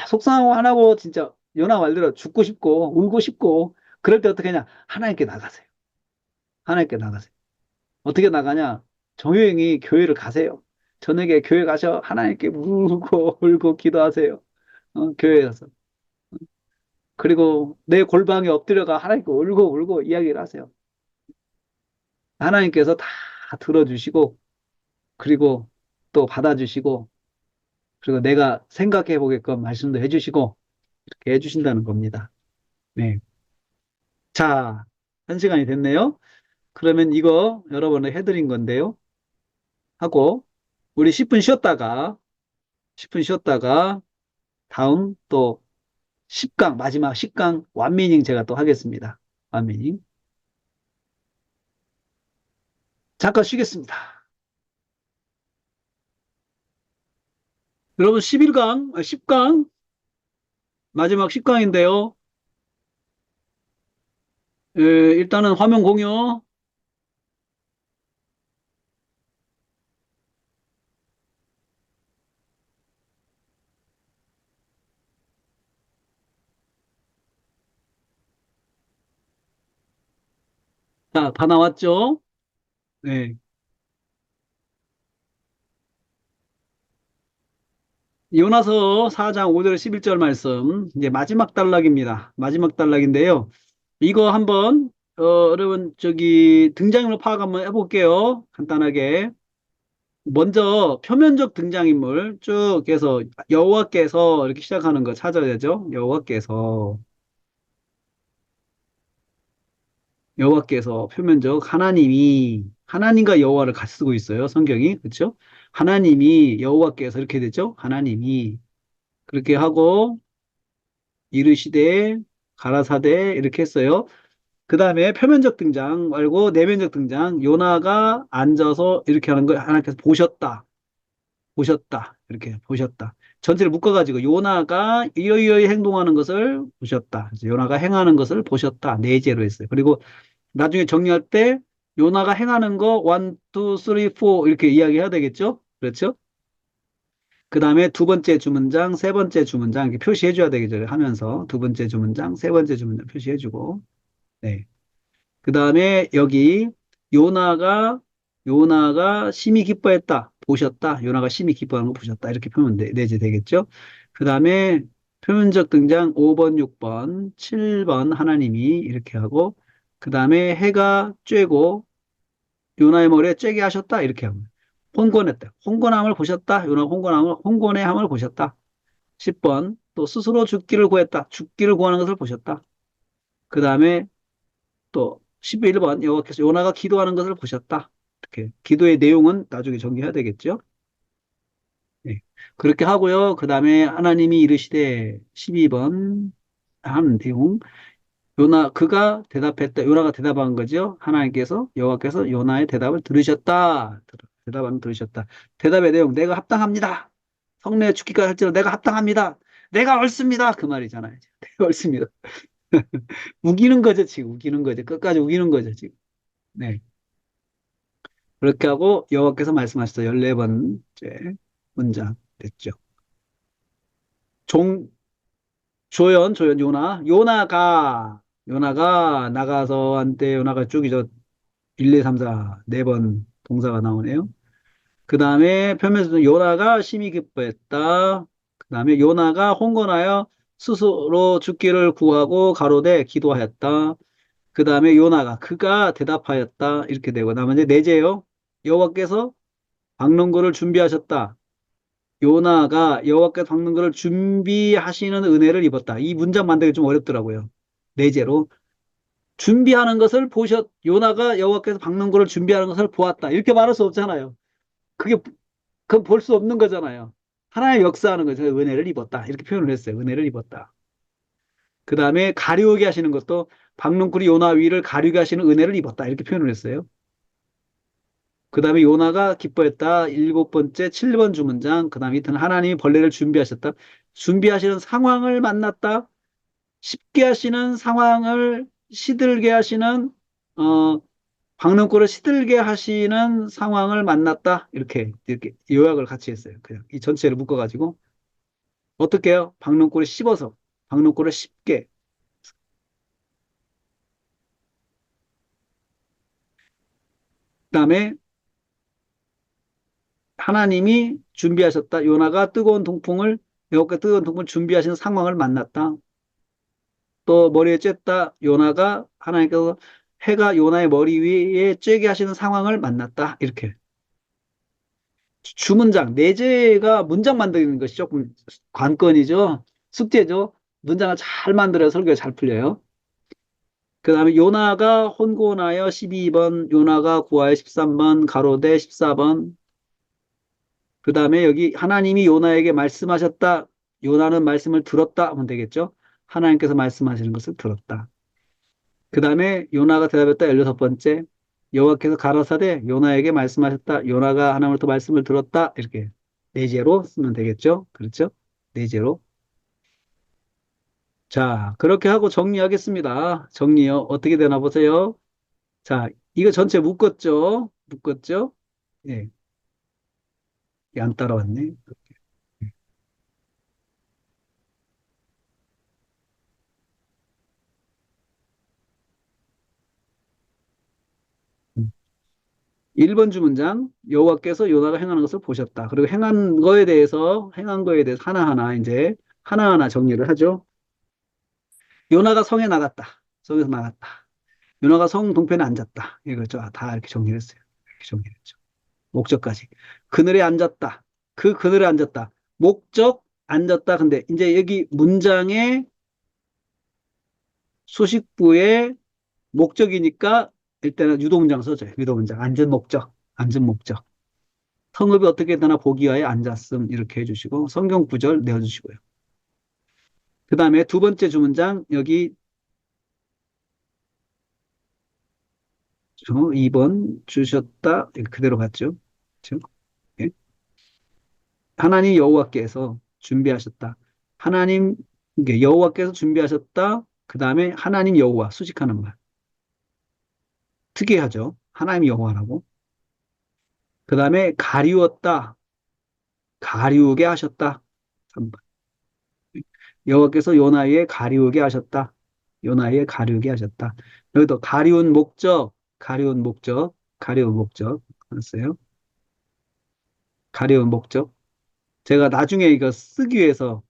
속상하고 화나고 진짜 요나 말대로 죽고 싶고 울고 싶고 그럴 때 어떻게 하냐? 하나님께 나가세요. 하나님께 나가세요. 어떻게 나가냐? 정효영이 교회를 가세요. 저녁에 교회 가셔 하나님께 울고 울고 기도하세요. 교회에 가서. 그리고 내 골방에 엎드려가 하나님께 울고 울고 이야기를 하세요. 하나님께서 다 들어주시고 그리고 또 받아주시고 그리고 내가 생각해 보게끔 말씀도 해주시고, 이렇게 해주신다는 겁니다. 네. 자, 한 시간이 됐네요. 그러면 이거 여러분을 해드린 건데요. 하고, 우리 10분 쉬었다가, 10분 쉬었다가, 다음 또 10강, 마지막 10강 완미닝 제가 또 하겠습니다. 완미닝. 잠깐 쉬겠습니다. 여러분 11강, 10강, 마지막 10강인데요. 일단은 화면 공유. 자, 다 나왔죠? 네. 요나서 4장 5절 11절 말씀, 이제 마지막 단락입니다. 마지막 단락인데요. 이거 한번, 여러분, 등장인물 파악 한번 해볼게요. 간단하게. 먼저, 표면적 등장인물 쭉 해서 여호와께서 이렇게 시작하는 거 찾아야죠. 여호와께서 표면적 하나님과 여호와를 같이 쓰고 있어요. 성경이. 그렇죠? 하나님이 여호와께서 이렇게 되죠. 하나님이 그렇게 하고 이르시되 가라사대 이렇게 했어요. 그 다음에 표면적 등장 말고 내면적 등장. 요나가 앉아서 이렇게 하는 걸 하나님께서 보셨다. 이렇게 보셨다. 전체를 묶어가지고 요나가 이러이러히 행동하는 것을 보셨다. 그래서 요나가 행하는 것을 보셨다. 내재로 했어요. 그리고 나중에 정리할 때 요나가 행하는 거 1, 2, 3, 4 이렇게 이야기해야 되겠죠? 그렇죠? 그 다음에 두 번째 주문장, 세 번째 주문장 이렇게 표시해줘야 되겠죠? 하면서 두 번째 주문장, 세 번째 주문장 표시해주고 네. 그 다음에 여기 요나가 요나가 심히 기뻐했다. 보셨다. 요나가 심히 기뻐하는 거 보셨다. 이렇게 표현 내재 되겠죠? 그 다음에 표면적 등장 5번, 6번, 7번 하나님이 이렇게 하고 그 다음에 해가 쬐고 요나의 머리에 쬐게 하셨다. 이렇게 하고 홍곤했다. 홍곤함을 보셨다. 요나가 홍곤의 함을 보셨다. 10번 또 스스로 죽기를 구했다. 죽기를 구하는 것을 보셨다. 그 다음에 또 11번 여호와께서 요나가 기도하는 것을 보셨다. 이렇게 기도의 내용은 나중에 정리해야 되겠죠. 네. 그렇게 하고요. 그 다음에 하나님이 이르시되 12번 한 내용 그가 대답했다. 요나가 대답한 거죠. 하나님께서 여호와께서 요나의 대답을 들으셨다. 대답은 들으셨다. 대답의 내용 내가 합당합니다. 성내에 죽기까지 할지라도 내가 합당합니다. 내가 옳습니다. 그 말이잖아요. 내가 옳습니다. 우기는 거죠, 지금. 우기는 거죠. 끝까지 우기는 거죠, 지금. 네. 그렇게 하고 여호와께서 말씀하셨어. 14번째 문장 됐죠. 종 조연 요나가 나가서 한때 요나가 쭉이 저 1, 2, 3, 4 네 번 동사가 나오네요. 그 다음에 표면에서 요나가 심히 기뻐했다. 그 다음에 요나가 홍건하여 스스로 죽기를 구하고 가로되 기도하였다. 그 다음에 그가 대답하였다. 이렇게 되고 나머지 내재요. 여호와께서 박농고를 준비하셨다. 요나가 여호와께서 박는 것을 준비하시는 은혜를 입었다. 이 문장 만들기 좀 어렵더라고요. 내재로 준비하는 것을 요나가 여호와께서 박는 것을 준비하는 것을 보았다. 이렇게 말할 수 없잖아요. 그게 그건 볼 수 없는 거잖아요. 하나의 역사하는 거죠. 은혜를 입었다. 이렇게 표현을 했어요. 은혜를 입었다. 그 다음에 가려우게 하시는 것도 박농굴이 요나 위를 가려우게 하시는 은혜를 입었다. 이렇게 표현을 했어요. 그 다음에 요나가 기뻐했다. 7번째, 7번 주문장. 그 다음에 이때는 하나님이 벌레를 준비하셨다. 준비하시는 상황을 만났다. 쉽게 하시는 상황을 시들게 하시는, 박능골을 시들게 하시는 상황을 만났다. 이렇게 요약을 같이 했어요. 그냥 이 전체를 묶어가지고. 어떻게 해요? 박능골을 씹어서, 박능골을 쉽게. 그 다음에 하나님이 준비하셨다. 요나가 여호와께 뜨거운 동풍을 준비하시는 상황을 만났다. 또 머리에 쬐다. 하나님께서 해가 요나의 머리 위에 쬐게 하시는 상황을 만났다. 이렇게. 주문장, 내재가 문장 만드는 것이 조금 관건이죠. 숙제죠. 문장을 잘 만들어야 설교가 잘 풀려요. 그 다음에 요나가 혼고나여 12번, 요나가 구하여 13번, 가로대 14번. 그 다음에 여기 하나님이 요나에게 말씀하셨다. 요나는 말씀을 들었다 하면 되겠죠. 하나님께서 말씀하시는 것을 들었다. 그 다음에 요나가 대답했다. 16번째. 여호와께서 가라사대 요나에게 말씀하셨다. 요나가 하나님으로부터 말씀을 들었다. 이렇게 내재로 쓰면 되겠죠. 그렇죠? 내재로. 자, 그렇게 하고 정리하겠습니다. 정리요. 어떻게 되나 보세요. 자, 이거 전체 묶었죠? 묶었죠? 예, 안 따라왔네. 음. 1번 주문장, 여호와께서 요나가 행하는 것을 보셨다. 그리고 행한 거에 대해서 하나하나 이제 하나하나 정리를 하죠. 요나가 성에 나갔다. 성에서 나갔다. 요나가 성 동편에 앉았다. 이거죠. 다 이렇게 정리를 했어요. 이렇게 정리를 했죠. 목적까지. 그늘에 앉았다. 그 그늘에 앉았다. 목적, 앉았다. 근데 이제 여기 문장의 수식부의 목적이니까 일단은 유도문장 써줘요. 유도문장. 앉은 목적. 앉은 목적. 성읍이 어떻게 되나 보기 위하여 앉았음. 이렇게 해주시고 성경 구절 내어주시고요. 그 다음에 두 번째 주문장 여기 2번 주셨다. 그대로 갔죠. 그렇죠? 예. 하나님 여호와께서 준비하셨다. 하나님 이게 여호와께서 준비하셨다. 그 다음에 하나님 여호와 수식하는 말. 특이하죠. 하나님 여호와라고. 그 다음에 가리웠다. 가리우게 하셨다. 3번. 여호와께서 요나에 가리우게 하셨다. 요나에 가리우게 하셨다. 여기도 가리운 목적, 가리운 목적, 가리운 목적. 알았어요? 가리운 목적. 제가 나중에 이거 쓰기 위해서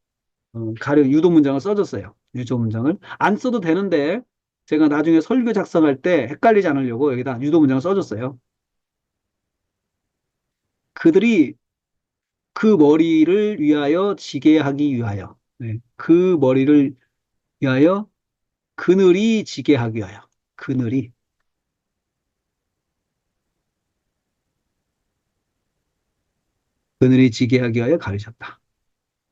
가령 유도 문장을 써줬어요. 유도 문장을. 안 써도 되는데 제가 나중에 설교 작성할 때 헷갈리지 않으려고 여기다 유도 문장을 써줬어요. 그들이 그 머리를 위하여 지게 하기 위하여. 네. 그 머리를 위하여 그늘이 지게 하기 위하여. 그늘이. 그늘이 지게 하기 위하여 가르셨다.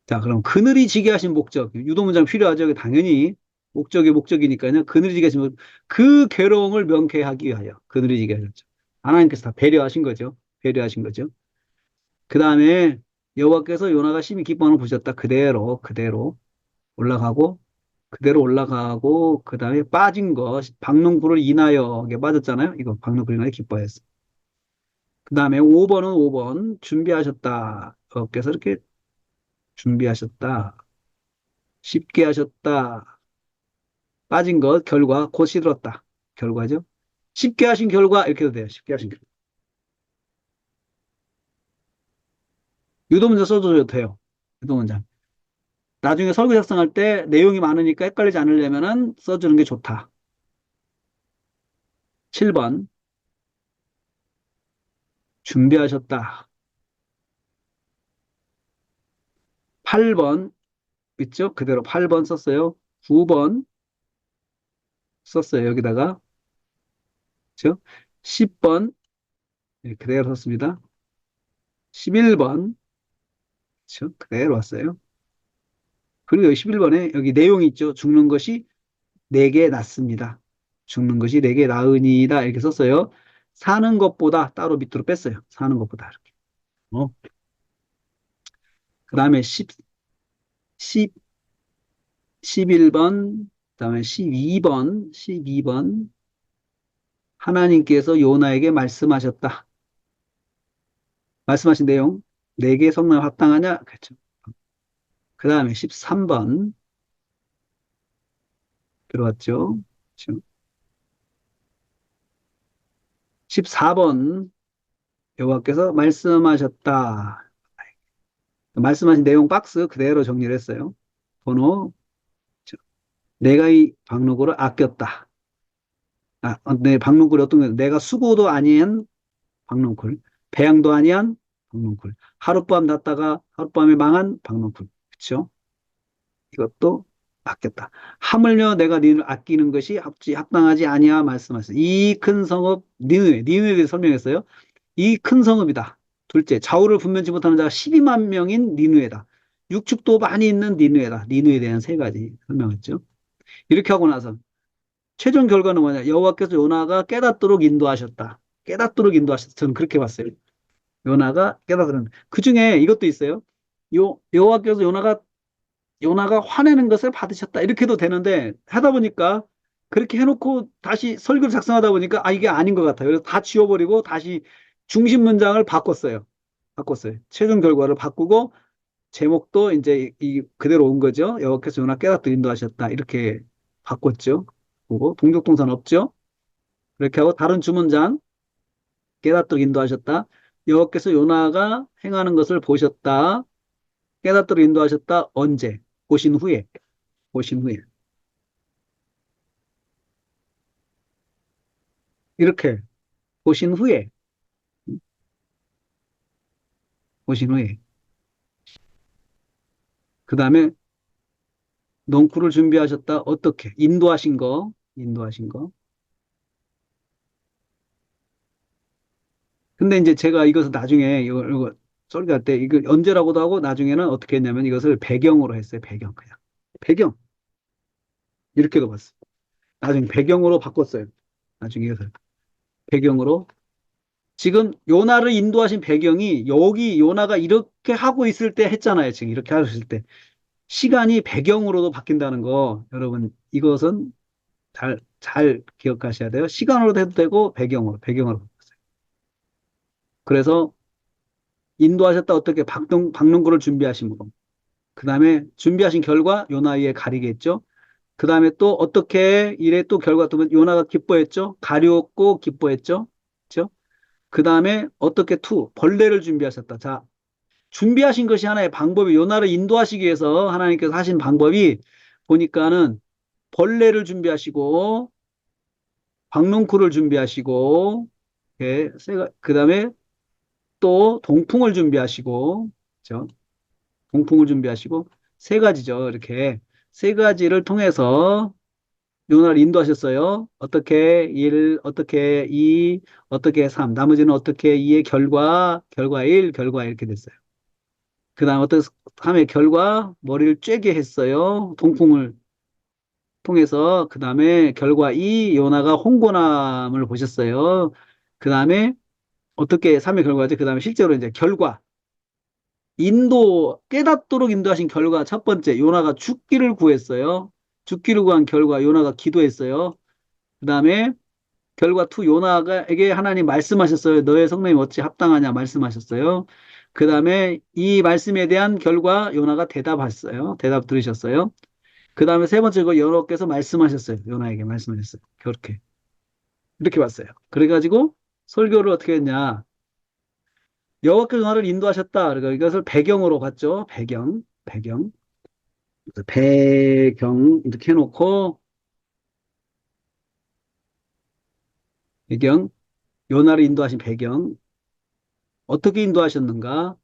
자, 그럼 그늘이 지게 하신 목적. 유도 문장 필요하죠. 당연히 목적이니까요. 그늘이 지게 하신 목적. 그 괴로움을 명쾌하기 위하여. 그늘이 지게 하셨죠. 하나님께서 다 배려하신 거죠. 배려하신 거죠. 그 다음에 여호와께서 요나가 심히 기뻐하는 걸 보셨다. 그대로 올라가고, 그대로 올라가고, 그 다음에 빠진 거, 박농구를 인하여 이게 빠졌잖아요. 이거 박농구를 인하여 기뻐했어. 그 다음에 5번은 5번 준비하셨다. 여호와께서 이렇게 준비하셨다. 쉽게 하셨다. 빠진 것, 결과, 곧 시들었다. 결과죠. 쉽게 하신 결과, 이렇게 해도 돼요. 쉽게 하신 결과. 유도문자 써줘도 돼요. 유도문자. 나중에 설교 작성할 때 내용이 많으니까 헷갈리지 않으려면은 써주는 게 좋다. 7번. 준비하셨다. 8번. 있죠? 그대로 8번 썼어요. 9번 썼어요. 여기다가. 그죠? 10번. 그대로 썼습니다. 11번. 그죠? 그대로 왔어요. 그리고 여기 11번에 여기 내용이 있죠. 죽는 것이 내게 낫습니다. 죽는 것이 내게 나으니이다. 이렇게 썼어요. 사는 것보다 따로 밑으로 뺐어요. 사는 것보다 이렇게. 어. 그 다음에 10, 11번, 그다음에 12번. 하나님께서 요나에게 말씀하셨다. 말씀하신 내용, 내게 성령 합당하냐? 그렇죠. 그 다음에 13번 들어왔죠. 그렇죠. 14번 여호와께서 말씀하셨다. 말씀하신 내용 박스 그대로 정리를 했어요. 번호, 그렇죠. 내가 이 박노고를 아꼈다. 내 박농쿨이 어떤 거예요? 내가 수고도 아니한 박농쿨, 배양도 아니한 박농쿨. 하룻밤 잤다가 하룻밤에 망한 박농쿨. 그쵸? 이것도 바뀌었다. 하물며 내가 니를 아끼는 것이 합당하지 아니야 말씀하셨어요. 이 큰 성읍 니느웨에 대해 설명했어요. 이 큰 성읍이다. 둘째, 좌우를 분변치 못하는 자가 12만 명인 니느웨다. 육축도 많이 있는 니느웨다. 니느웨에 대한 세 가지 설명했죠. 이렇게 하고 나서 최종 결과는 뭐냐? 여호와께서 요나가 깨닫도록 인도하셨다. 깨닫도록 인도하셨다. 저는 그렇게 봤어요. 요나가 깨닫는. 그 중에 이것도 있어요. 여호와께서 요나가 화내는 것을 받으셨다. 이렇게 해도 되는데 하다 보니까 그렇게 해놓고 다시 설교를 작성하다 보니까 아 이게 아닌 것 같아요. 그래서 다 지워버리고 다시 중심 문장을 바꿨어요. 바꿨어요. 최종 결과를 바꾸고 제목도 이제 이 그대로 온 거죠. 여호와께서 요나 깨닫도록 인도하셨다. 이렇게 바꿨죠. 그리고 동족동사는 없죠. 그렇게 하고 다른 주문장 깨닫도록 인도하셨다. 여호와께서 요나가 행하는 것을 보셨다. 깨닫도록 인도하셨다. 언제? 보신 후에. 보신 후에. 이렇게 보신 후에. 보신 후에. 그 다음에 넝쿨을 준비하셨다. 어떻게? 인도하신 거. 인도하신 거. 근데 이제 제가 이것을 나중에 이거 설교할 때 이거 언제라고도 하고 나중에는 어떻게 했냐면 이것을 배경으로 했어요. 배경 그냥. 배경. 이렇게도 봤어요. 나중에 배경으로 바꿨어요. 나중에 이것을 배경으로 지금 요나를 인도하신 배경이 여기 요나가 이렇게 하고 있을 때 했잖아요. 지금 이렇게 하고 있을 때. 시간이 배경으로도 바뀐다는 거, 여러분, 이것은 잘 기억하셔야 돼요. 시간으로도 해도 되고, 배경으로. 그래서 인도하셨다 어떻게 박농구를 준비하심으로. 그 다음에 준비하신 결과 요나이에 가리겠죠. 그 다음에 또 어떻게 이래 또 결과 또 요나가 기뻐했죠. 가리웠고 기뻐했죠. 그렇죠? 그 다음에 어떻게 벌레를 준비하셨다. 자, 준비하신 것이 하나의 방법이 요나를 인도하시기 위해서 하나님께서 하신 방법이 보니까는 벌레를 준비하시고 박농쿨을 준비하시고 예, 그다음에 또 동풍을 준비하시고 그죠? 동풍을 준비하시고 세 가지죠. 이렇게 세 가지를 통해서 요나를 인도하셨어요. 어떻게 어떻게 어떻게 3, 나머지는 어떻게 2의 결과 1, 결과 이렇게 됐어요. 그 다음 어떤 3의 결과 머리를 쬐게 했어요. 동풍을 통해서 그 다음에 결과 2 요나가 홍고남을 보셨어요. 그 다음에 어떻게 3의 결과죠. 그 다음에 실제로 이제 결과 깨닫도록 인도하신 결과 첫 번째 요나가 죽기를 구했어요. 죽기를 구한 결과 요나가 기도했어요. 그 다음에 결과 2 요나에게 하나님 말씀하셨어요. 너의 성명이 어찌 합당하냐 말씀하셨어요. 그 다음에 이 말씀에 대한 결과 요나가 대답했어요. 대답 들으셨어요. 그 다음에 세 번째 거 여호와께서 말씀하셨어요. 요나에게 말씀하셨어요. 그렇게 이렇게 봤어요. 그래가지고 설교를 어떻게 했냐? 여호와께서 나를 인도하셨다. 그러니까 이것을 배경으로 봤죠. 배경. 그래서 배경 이렇게 해놓고 배경 요나를 인도하신 배경 어떻게 인도하셨는가?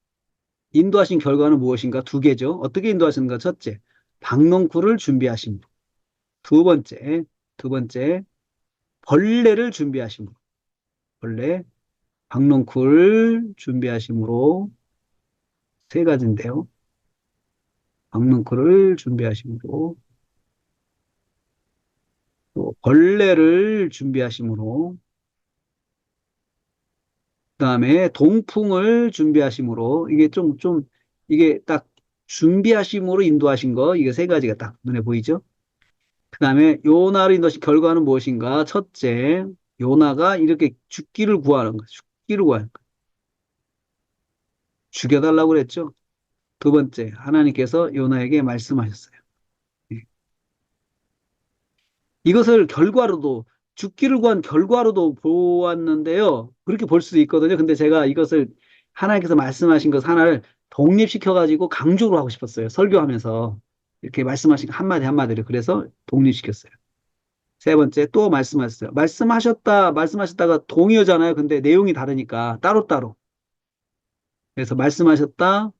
인도하신 결과는 무엇인가? 두 개죠. 어떻게 인도하셨는가? 첫째, 박농쿨을 준비하심. 두 번째, 두 번째, 벌레를 준비하심. 벌레, 박농쿨 준비하심으로 세 가지인데요. 박농쿨을 준비하심으로 또 벌레를 준비하심으로 그다음에 동풍을 준비하심으로 이게 이게 딱 준비하심으로 인도하신 거 이게 세 가지가 딱 눈에 보이죠? 그다음에 요나를 인도하신 결과는 무엇인가? 첫째, 요나가 이렇게 죽기를 구하는 거, 죽기를 구하는 거. 죽여달라고 그랬죠? 두 번째, 하나님께서 요나에게 말씀하셨어요. 예. 이것을 결과로도 죽기를 구한 결과로도 보았는데요. 그렇게 볼 수도 있거든요. 근데 제가 이것을 하나님께서 말씀하신 것 하나를 독립시켜가지고 강조를 하고 싶었어요. 설교하면서 이렇게 말씀하신 한마디 한마디를 그래서 독립시켰어요. 세 번째 또 말씀하셨어요. 말씀하셨다가 동의어잖아요. 근데 내용이 다르니까 따로따로. 그래서 말씀하셨다.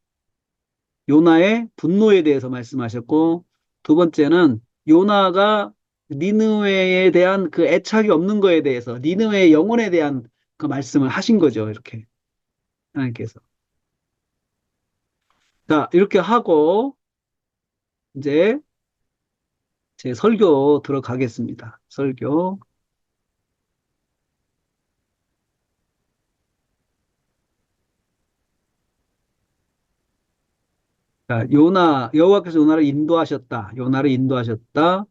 요나의 분노에 대해서 말씀하셨고, 두 번째는 요나가 니느웨에 대한 그 애착이 없는 거에 대해서, 니느웨의 영혼에 대한 그 말씀을 하신 거죠. 이렇게 하나님께서. 자, 이렇게 하고 이제 제 설교 들어가겠습니다. 설교. 자, 여호와께서 요나를 인도하셨다. 요나를 인도하셨다.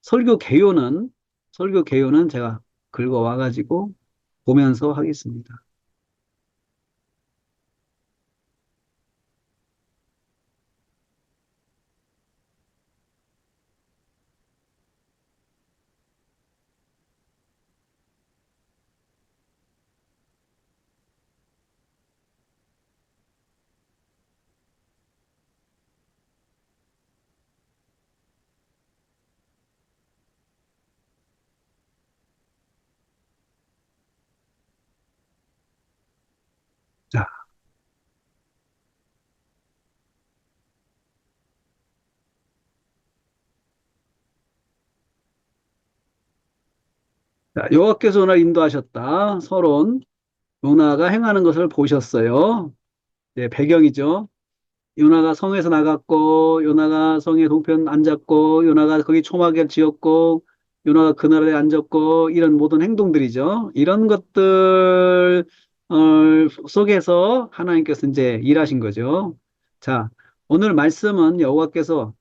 설교 개요는, 설교 개요는 제가 긁어와가지고 보면서 하겠습니다. 자, 여호와께서 요나를 인도하셨다. 서론. 요나가 행하는 것을 보셨어요. 네, 배경이죠. 요나가 성에서 나갔고, 요나가 성의 동편 앉았고, 요나가 거기 초막을 지었고, 요나가 그늘에 앉았고, 이런 모든 행동들이죠. 이런 것들 속에서 하나님께서 이제 일하신 거죠. 자, 오늘 말씀은 여호와께서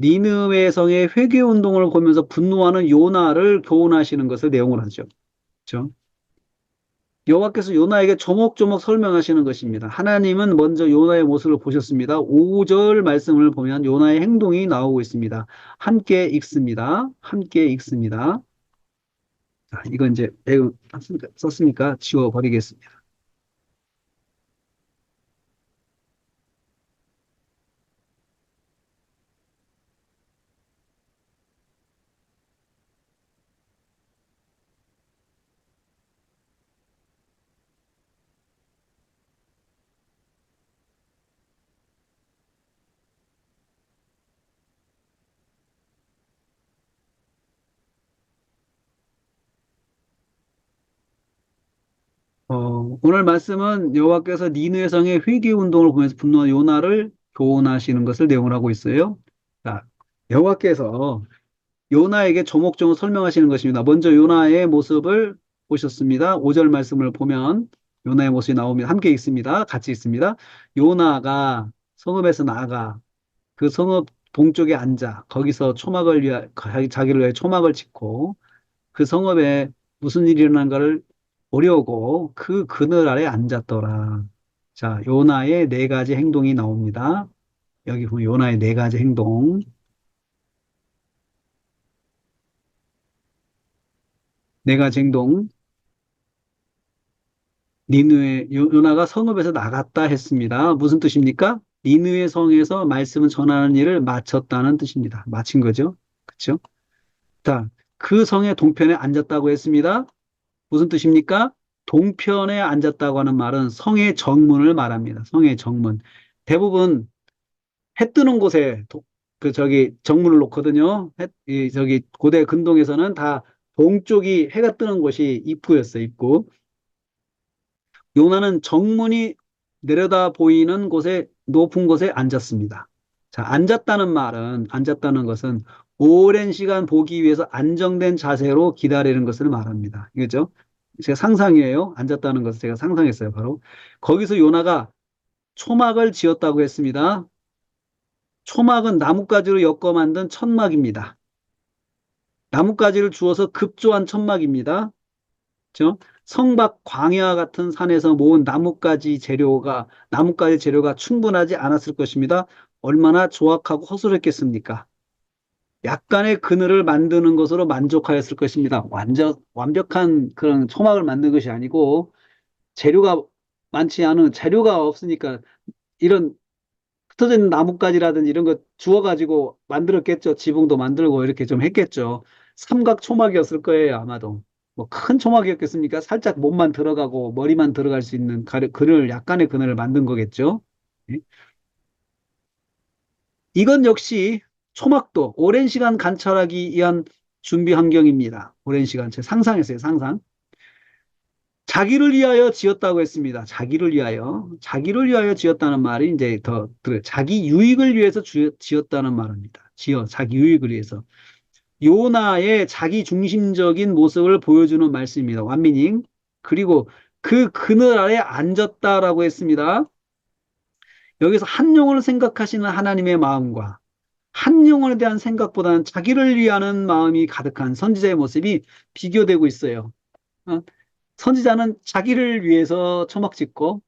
니느웨 성의 회개 운동을 보면서 분노하는 요나를 교훈하시는 것을 내용으로 하죠. 그렇죠? 여호와께서 요나에게 조목조목 설명하시는 것입니다. 하나님은 먼저 요나의 모습을 보셨습니다. 5절 말씀을 보면 요나의 행동이 나오고 있습니다. 함께 읽습니다. 함께 읽습니다. 자, 이건 이제 배우 썼으니까 지워버리겠습니다. 오늘 말씀은 여호와께서 니느웨 성의 회개 운동을 보면서 분노한 요나를 교훈하시는 것을 내용을 하고 있어요. 자, 여호와께서 요나에게 조목조목 설명하시는 것입니다. 먼저 요나의 모습을 보셨습니다. 5절 말씀을 보면 요나의 모습이 나오면 함께 읽습니다. 같이 읽습니다. 요나가 성읍에서 나가 그 성읍 동쪽에 앉아 거기서 자기를 위해 초막을 짓고 그 성읍에 무슨 일이 일어난가를 보려고 그 그늘 아래 앉았더라. 자, 요나의 네 가지 행동이 나옵니다. 여기 보면 요나의 네 가지 행동. 네 가지 행동. 요나가 성읍에서 나갔다 했습니다. 무슨 뜻입니까? 니느웨 성에서 말씀을 전하는 일을 마쳤다는 뜻입니다. 마친 거죠. 그렇죠? 자, 그 성의 동편에 앉았다고 했습니다. 무슨 뜻입니까? 동편에 앉았다고 하는 말은 성의 정문을 말합니다. 성의 정문. 대부분 해 뜨는 곳에 정문을 놓거든요. 저기 고대 근동에서는 다 동쪽이 해가 뜨는 곳이 입구였어요. 입구. 요나는 정문이 내려다 보이는 곳에 높은 곳에 앉았습니다. 자, 앉았다는 것은 오랜 시간 보기 위해서 안정된 자세로 기다리는 것을 말합니다. 이거죠? 제가 상상이에요. 앉았다는 것을 제가 상상했어요. 바로 거기서 요나가 초막을 지었다고 했습니다. 초막은 나뭇가지로 엮어 만든 천막입니다. 나뭇가지를 주워서 급조한 천막입니다. 그렇죠? 성박 광야 같은 산에서 모은 나뭇가지 재료가 충분하지 않았을 것입니다. 얼마나 조악하고 허술했겠습니까? 약간의 그늘을 만드는 것으로 만족하였을 것입니다. 완벽한 그런 초막을 만든 것이 아니고 재료가 없으니까 이런 흩어져 있는 나뭇가지라든지 이런 거 주워가지고 만들었겠죠. 지붕도 만들고 이렇게 좀 했겠죠. 삼각 초막이었을 거예요, 아마도. 뭐 큰 초막이었겠습니까? 살짝 몸만 들어가고 머리만 들어갈 수 있는 그늘, 약간의 그늘을 만든 거겠죠. 예? 이건 역시 초막도 오랜 시간 관찰하기 위한 준비 환경입니다. 오랜 시간, 제 상상했어요, 상상. 자기를 위하여 지었다고 했습니다. 자기를 위하여. 자기를 위하여 지었다는 말이 이제 더, 자기 유익을 위해서 지었다는 말입니다. 자기 유익을 위해서. 요나의 자기 중심적인 모습을 보여주는 말씀입니다. 완미닝. 그리고 그 그늘 아래 앉았다라고 했습니다. 여기서 한 영혼을 생각하시는 하나님의 마음과 한 영혼에 대한 생각보다는 자기를 위하는 마음이 가득한 선지자의 모습이 비교되고 있어요. 어? 선지자는 자기를 위해서 초막 짓고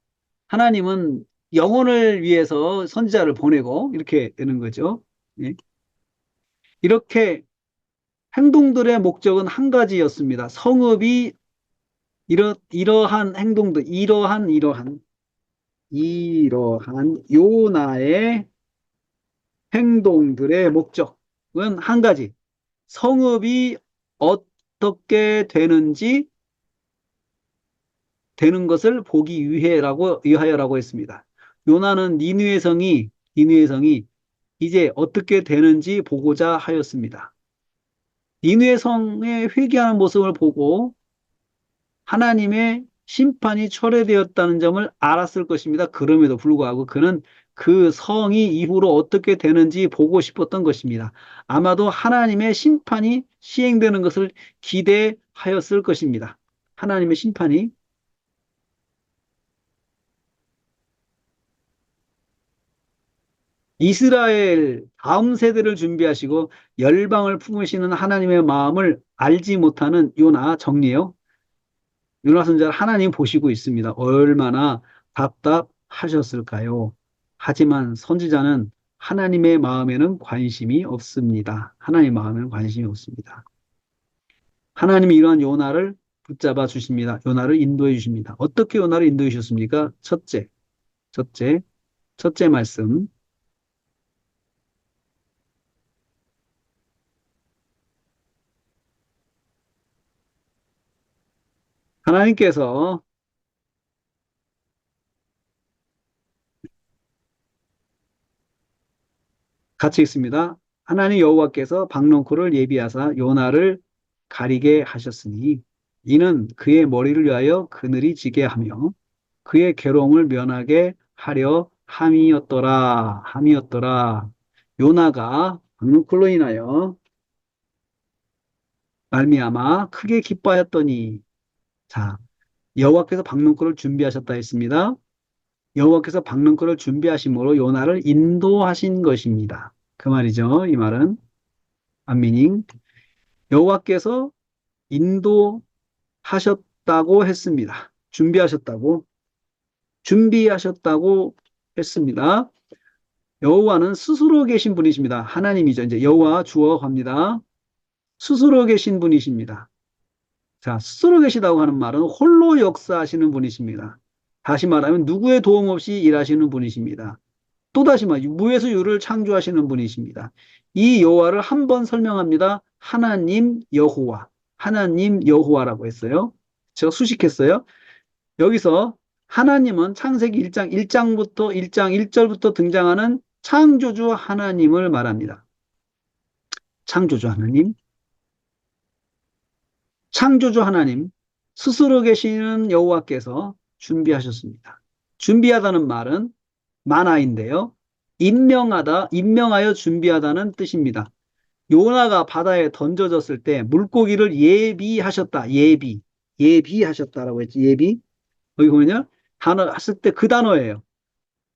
하나님은 영혼을 위해서 선지자를 보내고 이렇게 되는 거죠. 예. 이렇게 행동들의 목적은 한 가지였습니다. 성읍이 이러한 행동들, 이러한 요나의 행동들의 목적은 한 가지. 성읍이 어떻게 되는 것을 보기 위하여라고 했습니다. 요나는 니느웨 성이 이제 어떻게 되는지 보고자 하였습니다. 니느웨 성의 회개하는 모습을 보고 하나님의 심판이 철회되었다는 점을 알았을 것입니다. 그럼에도 불구하고 그는 그 성이 이후로 어떻게 되는지 보고 싶었던 것입니다. 아마도 하나님의 심판이 시행되는 것을 기대하였을 것입니다. 하나님의 심판이 이스라엘 다음 세대를 준비하시고 열방을 품으시는 하나님의 마음을 알지 못하는 요나 정리요. 요나 선지자를 하나님 보시고 있습니다. 얼마나 답답하셨을까요? 하지만 선지자는 하나님의 마음에는 관심이 없습니다. 하나님의 마음에는 관심이 없습니다. 하나님이 이러한 요나를 붙잡아 주십니다. 요나를 인도해 주십니다. 어떻게 요나를 인도해 주셨습니까? 첫째, 첫째 말씀. 하나님께서 같이 있습니다. 하나님 여호와께서 박농쿨을 예비하사 요나를 가리게 하셨으니 이는 그의 머리를 위하여 그늘이 지게 하며 그의 괴로움을 면하게 하려 함이었더라. 요나가 박농쿨로 인하여 말미암아 크게 기뻐하였더니 자 여호와께서 박농쿨을 준비하셨다 했습니다. 여호와께서 박능글을 준비하심으로 요나를 인도하신 것입니다. 그 말이죠. 이 말은 안미닝 여호와께서 인도하셨다고 했습니다. 준비하셨다고 했습니다. 여호와는 스스로 계신 분이십니다. 하나님이죠. 이제 여호와 주어 갑니다. 스스로 계신 분이십니다. 자, 스스로 계시다고 하는 말은 홀로 역사하시는 분이십니다. 다시 말하면 누구의 도움 없이 일하시는 분이십니다. 또다시 말해 무에서 유를 창조하시는 분이십니다. 이 여호와를 한 번 설명합니다. 하나님 여호와라고 했어요. 제가 수식했어요. 여기서 하나님은 창세기 1장 1장부터 1장 1절부터 등장하는 창조주 하나님을 말합니다. 창조주 하나님. 창조주 하나님 스스로 계시는 여호와께서 준비하셨습니다. 준비하다는 말은 만화인데요. 임명하여 준비하다는 뜻입니다. 요나가 바다에 던져졌을 때 물고기를 예비하셨다. 예비하셨다라고 했지. 예비. 여기 보면요. 단어 했을 때 그 단어예요.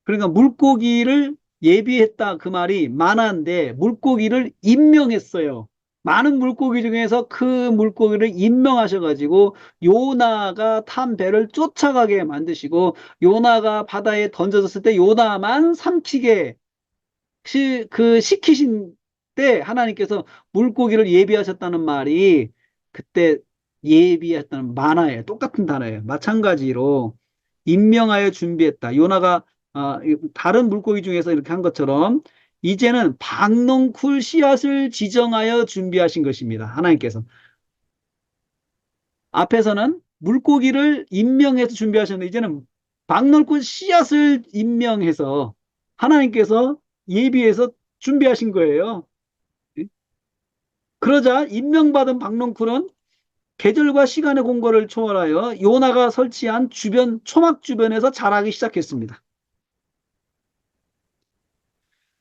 그러니까 물고기를 예비했다 그 말이 만화인데 물고기를 임명했어요. 많은 물고기 중에서 그 물고기를 임명하셔가지고 요나가 탄 배를 쫓아가게 만드시고 요나가 바다에 던져졌을 때 요나만 삼키게 시키신 때 하나님께서 물고기를 예비하셨다는 말이 그때 예비했다는 만화예요. 똑같은 단어예요. 마찬가지로 임명하여 준비했다. 요나가 다른 물고기 중에서 이렇게 한 것처럼 이제는 박농쿨 씨앗을 지정하여 준비하신 것입니다. 하나님께서. 앞에서는 물고기를 임명해서 준비하셨는데 이제는 박넓고 씨앗을 임명해서 하나님께서 예비해서 준비하신 거예요. 그러자 임명받은 박넝쿨은 계절과 시간의 공고를 초월하여 요나가 설치한 주변 초막 주변에서 자라기 시작했습니다.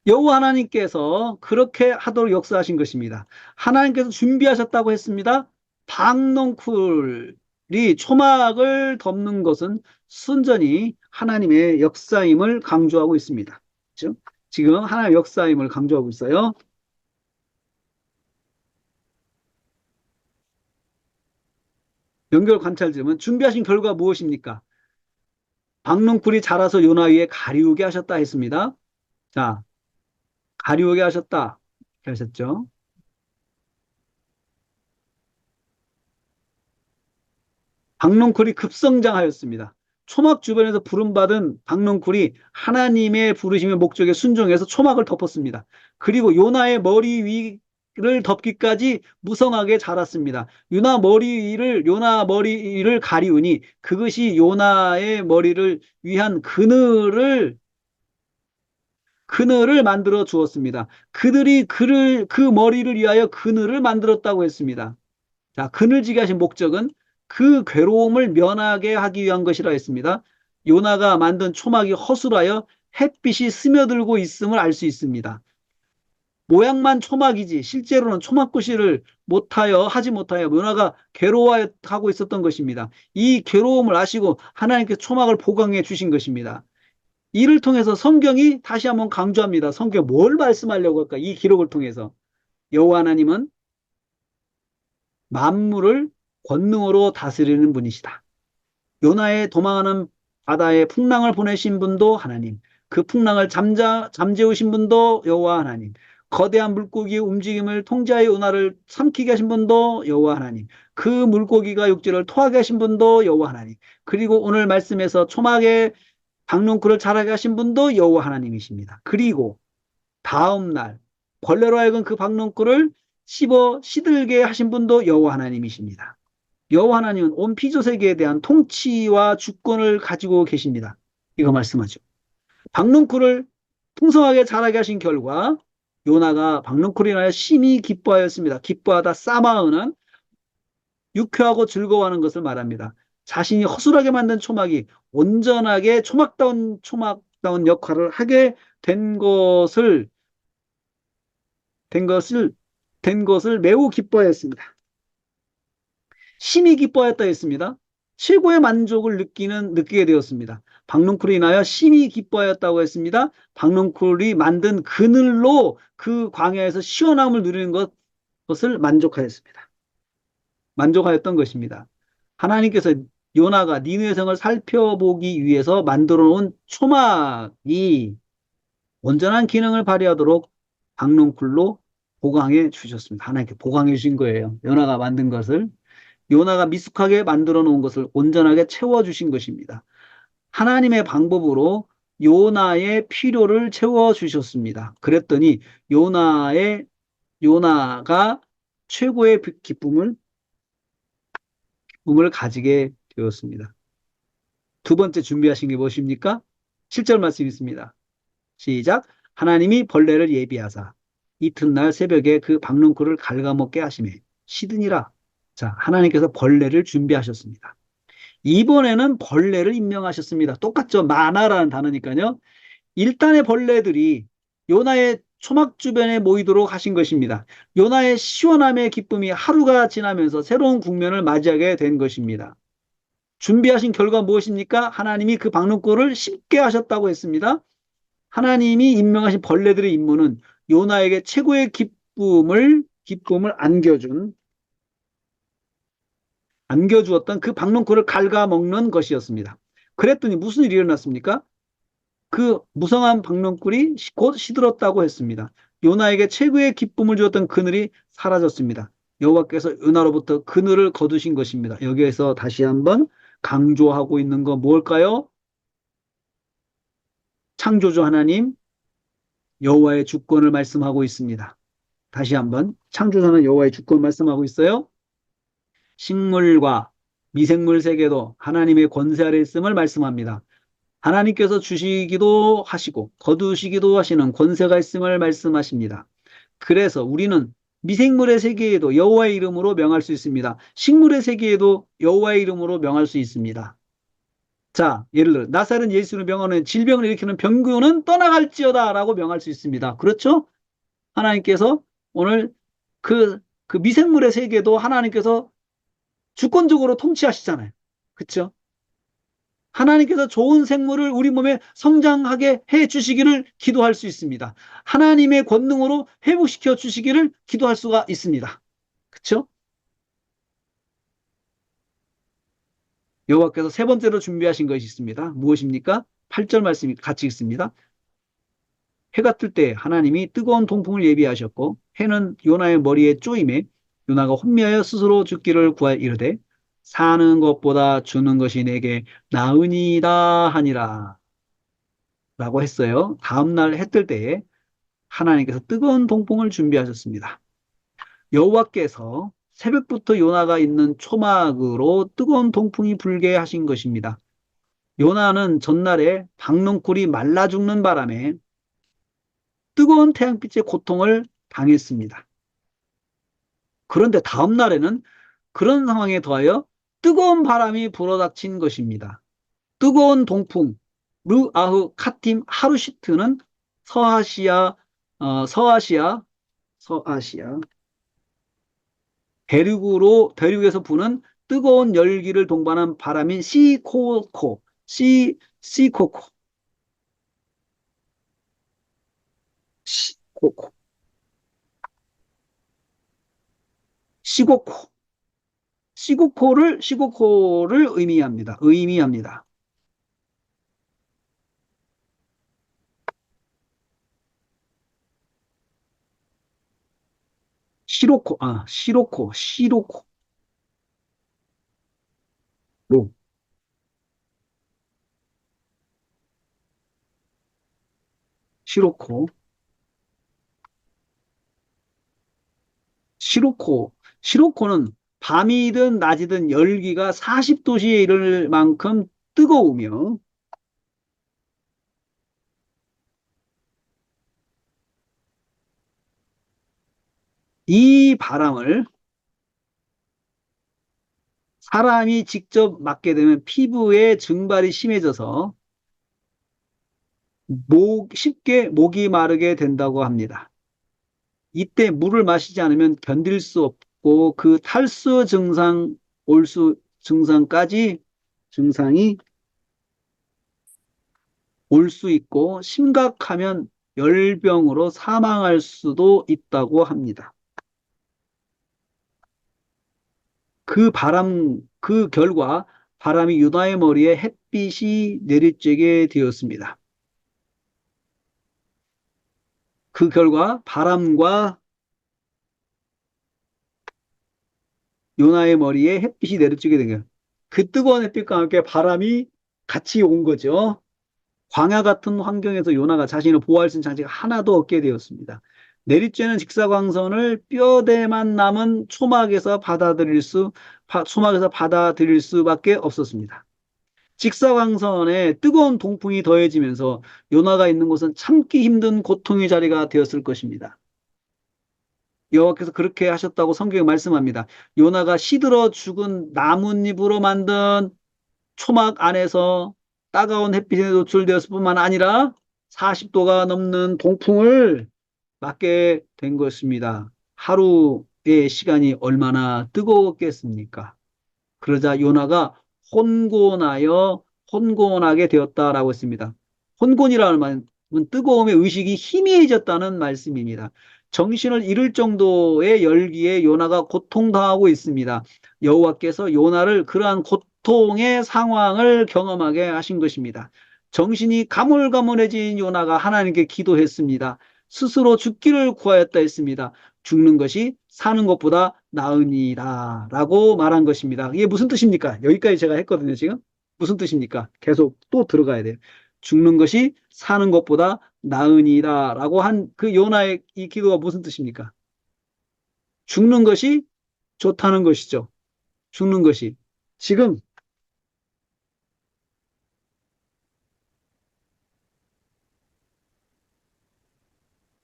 여호와 하나님께서 그렇게 하도록 역사하신 것입니다. 하나님께서 준비하셨다고 했습니다. 박넝쿨이 초막을 덮는 것은 순전히 하나님의 역사임을 강조하고 있습니다. 그렇죠? 지금 하나님의 역사임을 강조하고 있어요. 연결 관찰점은 준비하신 결과 무엇입니까? 박넝쿨이 자라서 요나 위에 가리우게 하셨다 했습니다. 자, 가리우게 하셨다. 이렇게 하셨죠. 박농쿨이 급성장하였습니다. 초막 주변에서 부름받은 박농쿨이 하나님의 부르심의 목적에 순종해서 초막을 덮었습니다. 그리고 요나의 머리 위를 덮기까지 무성하게 자랐습니다. 요나 머리 위를 가리우니 그것이 요나의 머리를 위한 그늘을 만들어 주었습니다. 그들이 그 머리를 위하여 그늘을 만들었다고 했습니다. 자, 그늘지게 하신 목적은 그 괴로움을 면하게 하기 위한 것이라 했습니다. 요나가 만든 초막이 허술하여 햇빛이 스며들고 있음을 알 수 있습니다. 모양만 초막이지 실제로는 초막구실을 하지 못하여 요나가 괴로워하고 있었던 것입니다. 이 괴로움을 아시고 하나님께서 초막을 보강해 주신 것입니다. 이를 통해서 성경이 다시 한번 강조합니다. 성경이 뭘 말씀하려고 할까? 이 기록을 통해서 여호와 하나님은 만물을 권능으로 다스리는 분이시다. 요나의 도망하는 바다에 풍랑을 보내신 분도 하나님, 그 풍랑을 잠재우신 분도 여호와 하나님, 거대한 물고기의 움직임을 통제하여 요나를 삼키게 하신 분도 여호와 하나님, 그 물고기가 육지를 토하게 하신 분도 여호와 하나님, 그리고 오늘 말씀에서 초막에 박농쿨을 자라게 하신 분도 여호와 하나님이십니다. 그리고 다음 날 벌레로 하여금 그 박농쿨을 씹어 시들게 하신 분도 여호와 하나님이십니다. 여호와 하나님은 온 피조 세계에 대한 통치와 주권을 가지고 계십니다. 이거 말씀하죠. 박농쿨을 풍성하게 자라게 하신 결과 요나가 박농쿨이 인하여 심히 기뻐하였습니다. 기뻐하다 싸마으는 유쾌하고 즐거워하는 것을 말합니다. 자신이 허술하게 만든 초막이 온전하게 초막다운 역할을 하게 된 것을 된 것을 된 것을 매우 기뻐했습니다. 심히 기뻐했다 했습니다. 최고의 만족을 느끼게 되었습니다. 박농쿨이 인하여 심히 기뻐하였다고 했습니다. 박농쿨이 만든 그늘로 그 광야에서 시원함을 누리는 것을 만족하였습니다. 만족하였던 것입니다. 하나님께서 요나가 니느웨 성을 살펴보기 위해서 만들어 놓은 초막이 온전한 기능을 발휘하도록 박농쿨로 보강해 주셨습니다. 하나님께 보강해 주신 거예요. 요나가 만든 것을 요나가 미숙하게 만들어 놓은 것을 온전하게 채워 주신 것입니다. 하나님의 방법으로 요나의 필요를 채워 주셨습니다. 그랬더니 요나가 최고의 기쁨을 가지게 되었습니다. 두 번째 준비하신 게 무엇입니까? 7절 말씀 있습니다. 시작. 하나님이 벌레를 예비하사 이튿날 새벽에 그 박넝쿨을 갉아먹게 하시매 시드니라. 자, 하나님께서 벌레를 준비하셨습니다. 이번에는 벌레를 임명하셨습니다. 똑같죠? 마나라는 단어니까요. 일단의 벌레들이 요나의 초막 주변에 모이도록 하신 것입니다. 요나의 시원함의 기쁨이 하루가 지나면서 새로운 국면을 맞이하게 된 것입니다. 준비하신 결과 무엇입니까? 하나님이 그 박농골을 씹게 하셨다고 했습니다. 하나님이 임명하신 벌레들의 임무는 요나에게 최고의 기쁨을 안겨주었던 그 박농골을 갉아먹는 것이었습니다. 그랬더니 무슨 일이 일어났습니까? 그 무성한 박농꿀이 곧 시들었다고 했습니다. 요나에게 최고의 기쁨을 주었던 그늘이 사라졌습니다. 여호와께서 요나로부터 그늘을 거두신 것입니다. 여기에서 다시 한번 강조하고 있는 건 뭘까요? 창조주 하나님 여호와의 주권을 말씀하고 있습니다. 다시 한번 창조주 하나님 여호와의 주권 말씀하고 있어요. 식물과 미생물 세계도 하나님의 권세 아래 있음을 말씀합니다. 하나님께서 주시기도 하시고 거두시기도 하시는 권세가 있음을 말씀하십니다. 그래서 우리는 미생물의 세계에도 여호와의 이름으로 명할 수 있습니다. 식물의 세계에도 여호와의 이름으로 명할 수 있습니다. 자, 예를 들어 나사렛 예수를 명하는 질병을 일으키는 병균은 떠나갈지어다라고 명할 수 있습니다. 그렇죠? 하나님께서 오늘 그 미생물의 세계도 하나님께서 주권적으로 통치하시잖아요. 그렇죠? 하나님께서 좋은 생물을 우리 몸에 성장하게 해 주시기를 기도할 수 있습니다. 하나님의 권능으로 회복시켜 주시기를 기도할 수가 있습니다. 그렇죠? 여호와께서 세 번째로 준비하신 것이 있습니다. 무엇입니까? 8절 말씀이 같이 있습니다. 해가 뜰 때 하나님이 뜨거운 동풍을 예비하셨고 해는 요나의 머리에 쪼임에 요나가 혼미하여 스스로 죽기를 구하여 이르되 사는 것보다 죽는 것이 내게 나으니이다 하니라 라고 했어요. 다음날 해 뜰 때에 하나님께서 뜨거운 동풍을 준비하셨습니다. 여호와께서 새벽부터 요나가 있는 초막으로 뜨거운 동풍이 불게 하신 것입니다. 요나는 전날에 박넝쿨이 말라 죽는 바람에 뜨거운 태양빛의 고통을 당했습니다. 그런데 다음 날에는 그런 상황에 더하여 뜨거운 바람이 불어닥친 것입니다. 뜨거운 동풍, 르아흐 카팀 하루시트는 서아시아, 서아시아, 서아시아, 대륙에서 부는 뜨거운 열기를 동반한 바람인 시코코, 시코코, 시고코, 시고코를 의미합니다. 시로코, 로, 시로코, 시로코는 밤이든 낮이든 열기가 40도씨에 이를 만큼 뜨거우며 이 바람을 사람이 직접 맞게 되면 피부에 증발이 심해져서 쉽게 목이 마르게 된다고 합니다. 이때 물을 마시지 않으면 견딜 수 없고 그 탈수 증상까지 증상이 올 수 있고 심각하면 열병으로 사망할 수도 있다고 합니다. 그 결과 바람이 유다의 머리에 햇빛이 내리쬐게 되었습니다. 그 결과 바람과 요나의 머리에 햇빛이 내리쬐게 된 거예요. 그 뜨거운 햇빛과 함께 바람이 같이 온 거죠. 광야 같은 환경에서 요나가 자신을 보호할 수 있는 장치가 하나도 없게 되었습니다. 내리쬐는 직사광선을 뼈대만 남은 초막에서 받아들일 수밖에 없었습니다. 직사광선에 뜨거운 동풍이 더해지면서 요나가 있는 곳은 참기 힘든 고통의 자리가 되었을 것입니다. 여호와께서 그렇게 하셨다고 성경에 말씀합니다. 요나가 시들어 죽은 나뭇잎으로 만든 초막 안에서 따가운 햇빛에 노출되었을 뿐만 아니라 40도가 넘는 동풍을 맞게 된 것입니다. 하루의 시간이 얼마나 뜨거웠겠습니까? 그러자 요나가 혼곤하게 되었다라고 했습니다. 혼곤이라는 말은 뜨거움의 의식이 희미해졌다는 말씀입니다. 정신을 잃을 정도의 열기에 요나가 고통당하고 있습니다. 여호와께서 요나를 그러한 고통의 상황을 경험하게 하신 것입니다. 정신이 가물가물해진 요나가 하나님께 기도했습니다. 스스로 죽기를 구하였다 했습니다. 죽는 것이 사는 것보다 나으니라 라고 말한 것입니다. 이게 무슨 뜻입니까? 여기까지 제가 했거든요, 지금. 무슨 뜻입니까? 계속 또 들어가야 돼요. 죽는 것이 사는 것보다 나으니라 라고 한 그 요나의 이 기도가 무슨 뜻입니까? 죽는 것이 좋다는 것이죠. 죽는 것이. 지금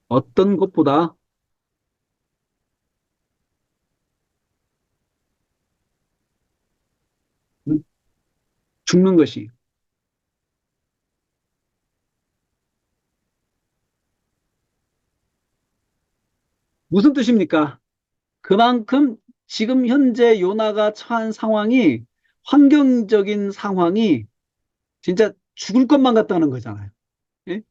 어떤 것보다 죽는 것이 무슨 뜻입니까? 그만큼 지금 현재 요나가 처한 상황이 환경적인 상황이 진짜 죽을 것만 같다는 거잖아요. 예?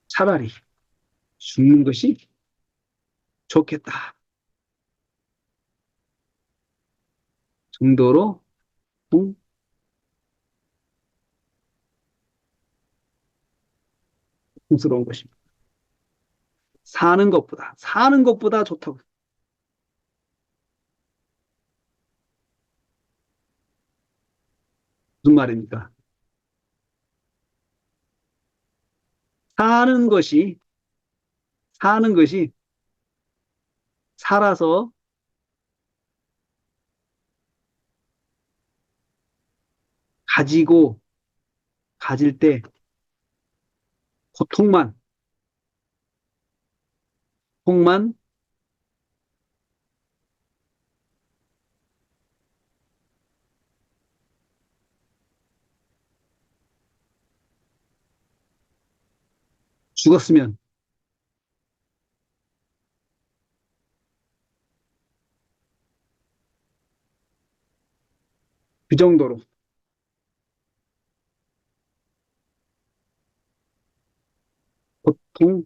차라리 죽는 것이 좋겠다 정도로 고통스러운 것입니다. 사는 것보다 좋다고. 무슨 말입니까? 사는 것이, 사는 것이 살아서 가지고, 가질 때 고통만, 고통만 죽었으면 그 정도로 고통,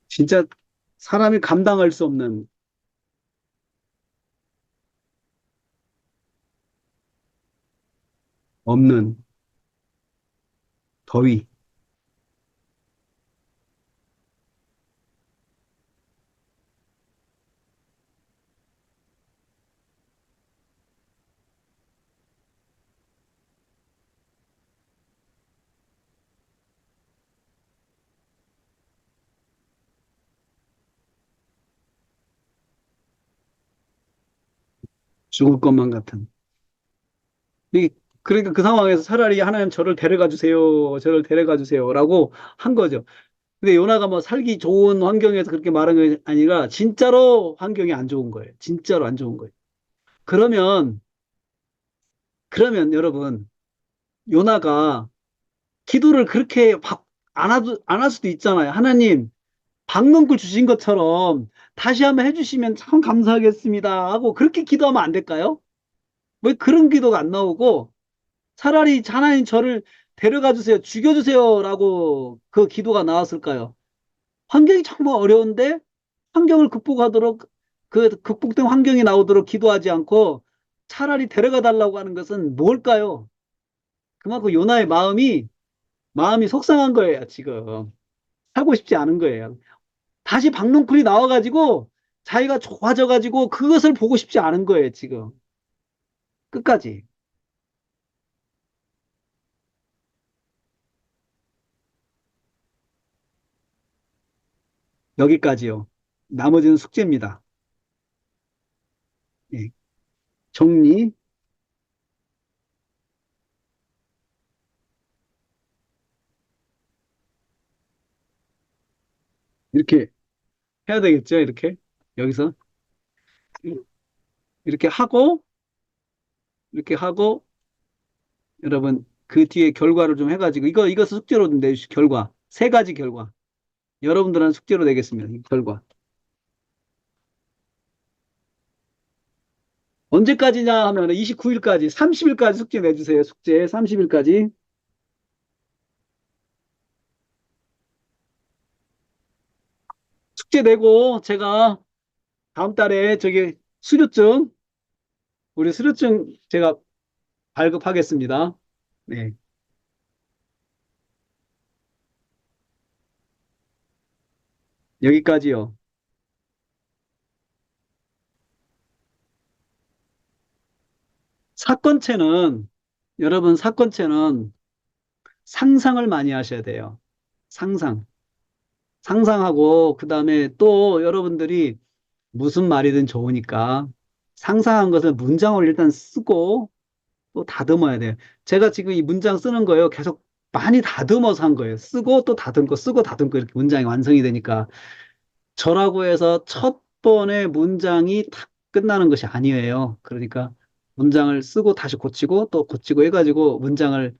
진짜 사람이 감당할 수 없는 더위, 죽을 것만 같은. 그러니까 그 상황에서 차라리 하나님 저를 데려가 주세요. 저를 데려가 주세요라고 한 거죠. 근데 요나가 뭐 살기 좋은 환경에서 그렇게 말한 게 아니라 진짜로 환경이 안 좋은 거예요. 진짜로 안 좋은 거예요. 그러면 그러면 여러분 요나가 기도를 그렇게 안 할 수도 있잖아요. 하나님 방문구 주신 것처럼 다시 한번 해주시면 참 감사하겠습니다 하고 그렇게 기도하면 안 될까요? 왜 그런 기도가 안 나오고 차라리 하나님 저를 데려가 주세요, 죽여주세요라고 그 기도가 나왔을까요? 환경이 정말 어려운데 환경을 극복하도록 그 극복된 환경이 나오도록 기도하지 않고 차라리 데려가 달라고 하는 것은 뭘까요? 그만큼 요나의 마음이 속상한 거예요, 지금. 하고 싶지 않은 거예요. 다시 박농쿨이 나와가지고 자기가 좋아져가지고 그것을 보고 싶지 않은 거예요, 지금. 끝까지. 여기까지요. 나머지는 숙제입니다. 예. 정리. 이렇게 해야 되겠죠, 이렇게. 여기서. 이렇게 하고, 이렇게 하고, 여러분, 그 뒤에 결과를 좀 해가지고, 이거 숙제로 좀 내주시 결과. 세 가지 결과. 여러분들은 숙제로 내겠습니다. 이 결과. 언제까지냐 하면 29일까지, 30일까지 숙제 내주세요. 숙제 30일까지. 숙제 내고 제가 다음 달에 저기 수료증, 우리 수료증 제가 발급하겠습니다. 네. 여기까지요. 사건체는, 여러분, 사건체는 상상을 많이 하셔야 돼요. 상상. 상상하고, 그 다음에 또 여러분들이 무슨 말이든 좋으니까 상상한 것을 문장으로 일단 쓰고 또 다듬어야 돼요. 제가 지금 이 문장 쓰는 거예요. 계속 많이 다듬어서 한 거예요. 쓰고 또 다듬고 쓰고 다듬고 이렇게 문장이 완성이 되니까 저라고 해서 첫 번에 문장이 탁 끝나는 것이 아니에요. 그러니까 문장을 쓰고 다시 고치고 또 고치고 해가지고 문장을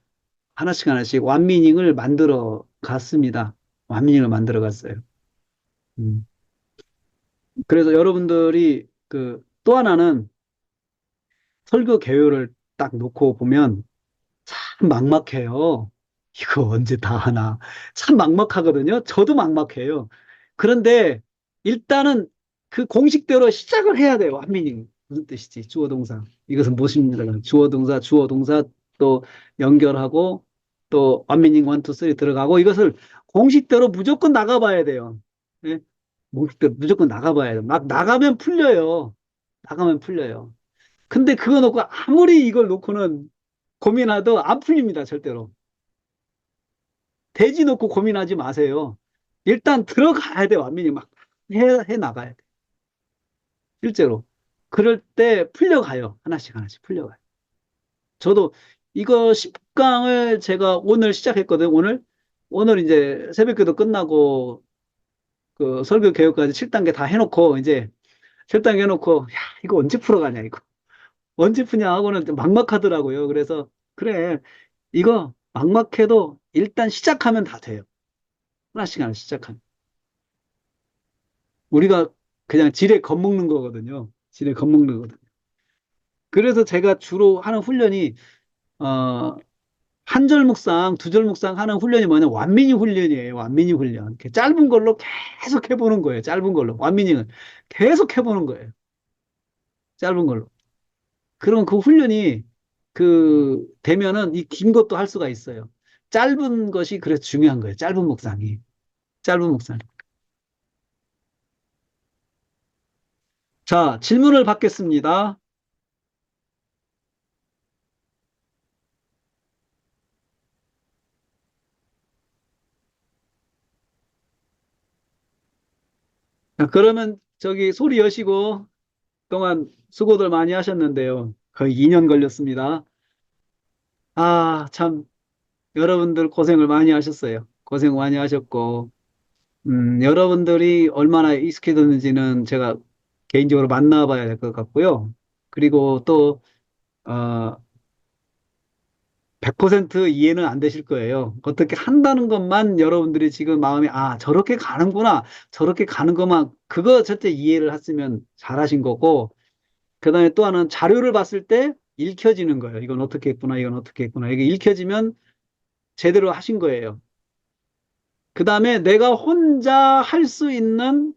하나씩 하나씩 완미닝을 만들어 갔습니다. 완미닝을 만들어 갔어요. 음. 그래서 여러분들이 그 또 하나는 설교 개요를 딱 놓고 보면 참 막막해요. 이거 언제 다 하나. 참 막막하거든요. 저도 막막해요. 그런데 일단은 그 공식대로 시작을 해야 돼요. 한민이 무슨 뜻이지? 주어 동사. 이것은 무엇입니다. 주어 동사, 주어 동사 또 연결하고 또 완미닝 1, 2, 3 들어가고 이것을 공식대로 무조건 나가봐야 돼요. 예? 공식대로 무조건 나가봐야 돼요. 막 나가면 풀려요. 나가면 풀려요. 근데 그거 놓고 아무리 이걸 놓고는 고민해도 안 풀립니다, 절대로. 돼지 놓고 고민하지 마세요. 일단 들어가야 돼, 완전히 막 해 나가야 돼. 실제로. 그럴 때 풀려가요. 하나씩 하나씩 풀려가요. 저도 이거 10강을 제가 오늘 시작했거든요, 오늘. 오늘 이제 새벽기도 끝나고 그 설교 개요까지 7단계 다 해놓고 이제 7단계 해놓고 야, 이거 언제 풀어가냐, 이거. 언제 푸냐 하고는 좀 막막하더라고요. 그래서 그래, 이거 막막해도 일단 시작하면 다 돼요. 하나씩 하나씩 시작하면. 우리가 그냥 지레 겁먹는 거거든요. 지레 겁먹는 거거든요. 그래서 제가 주로 하는 훈련이, 한 절 묵상, 두 절 묵상 하는 훈련이 뭐냐? 완미니 훈련이에요. 완미니 훈련. 이렇게 짧은 걸로 계속 해보는 거예요. 짧은 걸로. 완미닝을 계속 해보는 거예요. 짧은 걸로. 그러면 그 훈련이 되면은 이 긴 것도 할 수가 있어요. 짧은 것이 그래서 중요한 거예요. 짧은 묵상이. 짧은 묵상. 자, 질문을 받겠습니다. 자, 그러면 저기 소리 여시고 동안 수고들 많이 하셨는데요. 거의 2년 걸렸습니다. 아, 참, 여러분들 고생을 많이 하셨어요. 고생 많이 하셨고, 여러분들이 얼마나 익숙해졌는지는 제가 개인적으로 만나봐야 될 것 같고요. 그리고 또, 어, 100% 이해는 안 되실 거예요. 어떻게 한다는 것만 여러분들이 지금 마음이, 아, 저렇게 가는구나. 저렇게 가는 것만, 그거 절대 이해를 했으면 잘하신 거고, 그 다음에 또 하나는 자료를 봤을 때 읽혀지는 거예요. 이건 어떻게 했구나, 이건 어떻게 했구나. 이게 읽혀지면 제대로 하신 거예요. 그 다음에 내가 혼자 할 수 있는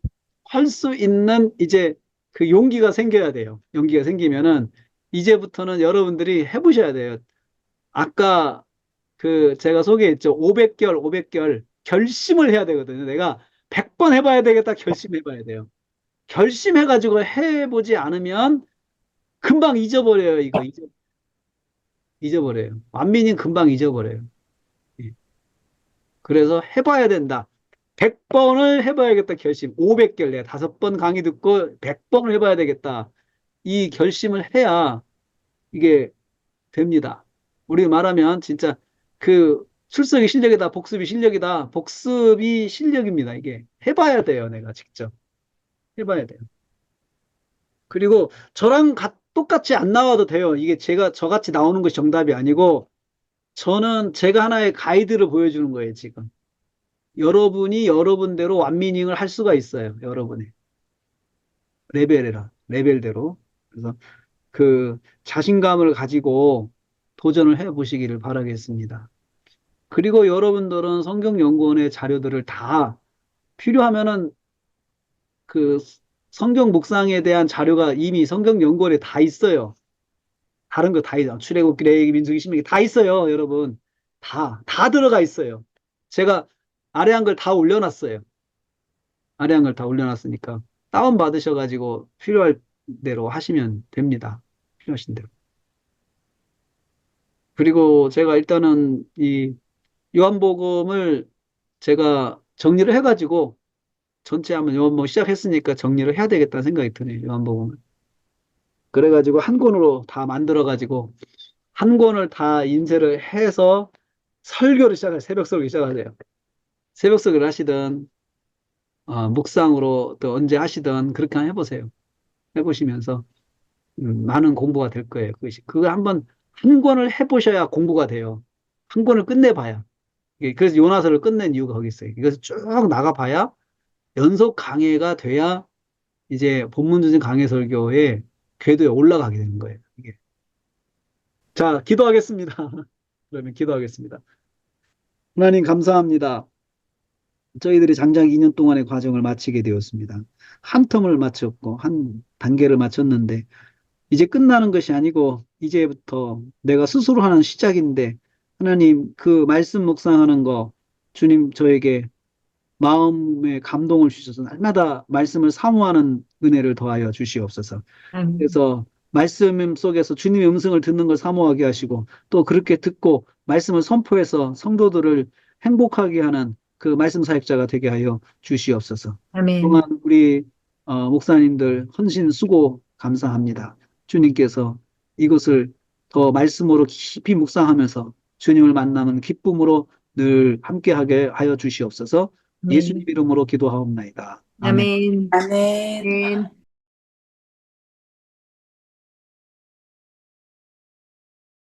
이제 그 용기가 생겨야 돼요. 용기가 생기면은 이제부터는 여러분들이 해보셔야 돼요. 아까 그 제가 소개했죠. 500결, 500결 결심을 해야 되거든요. 내가 100번 해봐야 되겠다 결심해봐야 돼요. 결심해가지고 해보지 않으면 금방 잊어버려요. 이거 잊어버려요. 완민이 금방 잊어버려요. 예. 그래서 해봐야 된다. 100번을 해봐야겠다 결심. 500개를 내가 5번 강의 듣고 100번을 해봐야 되겠다. 이 결심을 해야 이게 됩니다. 우리 말하면 진짜 그 출석이 실력이다, 복습이 실력이다. 복습이 실력입니다. 이게 해봐야 돼요. 내가 직접 해봐야 돼요. 그리고 똑같이 안 나와도 돼요. 이게 제가 저같이 나오는 것이 정답이 아니고 저는 제가 하나의 가이드를 보여주는 거예요, 지금. 여러분이 여러분대로 완미닝을 할 수가 있어요. 여러분의 레벨대로. 그래서 그 자신감을 가지고 도전을 해 보시기를 바라겠습니다. 그리고 여러분들은 성경연구원의 자료들을 다 필요하면은 그 성경 묵상에 대한 자료가 이미 성경연구원에 다 있어요. 다른 거 다 있어요. 출애굽기, 레위기, 민수기, 신명기 다 있어요, 여러분. 다 들어가 있어요. 제가 아래 한글 다 올려놨어요. 아래 한글 다 올려놨으니까 다운 받으셔가지고 필요할 대로 하시면 됩니다. 필요하신 대로. 그리고 제가 일단은 이 요한복음을 제가 정리를 해가지고 전체 한번 요한복음 시작했으니까 정리를 해야 되겠다는 생각이 드네요. 요한복음을. 그래가지고 한 권으로 다 만들어가지고 한 권을 다 인쇄를 해서 설교를 시작해요. 새벽 설교 시작하세요. 새벽 설교를 하시든 묵상으로 또 언제 하시든 그렇게 한번 해보세요. 해보시면서 많은 공부가 될 거예요. 그것이 그거 한번 한 권을 해보셔야 공부가 돼요. 한 권을 끝내봐야. 그래서 요나서를 끝낸 이유가 거기 있어요. 이것을 쭉 나가봐야 연속 강해가 돼야 이제 본문적인 강해 설교의 궤도에 올라가게 되는 거예요. 이게. 자, 기도하겠습니다. 그러면 기도하겠습니다. 하나님 감사합니다. 저희들이 장장 2년 동안의 과정을 마치게 되었습니다. 한 텀을 마쳤고 한 단계를 마쳤는데 이제 끝나는 것이 아니고 이제부터 내가 스스로 하는 시작인데 하나님 그 말씀 묵상하는 거 주님 저에게 마음의 감동을 주셔서 날마다 말씀을 사모하는 은혜를 더하여 주시옵소서. 아멘. 그래서 말씀 속에서 주님의 음성을 듣는 걸 사모하게 하시고 또 그렇게 듣고 말씀을 선포해서 성도들을 행복하게 하는 그 말씀 사역자가 되게 하여 주시옵소서. 아멘. 또한 우리 목사님들 헌신 수고 감사합니다. 주님께서 이것을 더 말씀으로 깊이 묵상하면서 주님을 만나는 기쁨으로 늘 함께하게 하여 주시옵소서. 예수님 아멘. 이름으로 기도하옵나이다. 아멘. 아멘. 아멘. 아멘.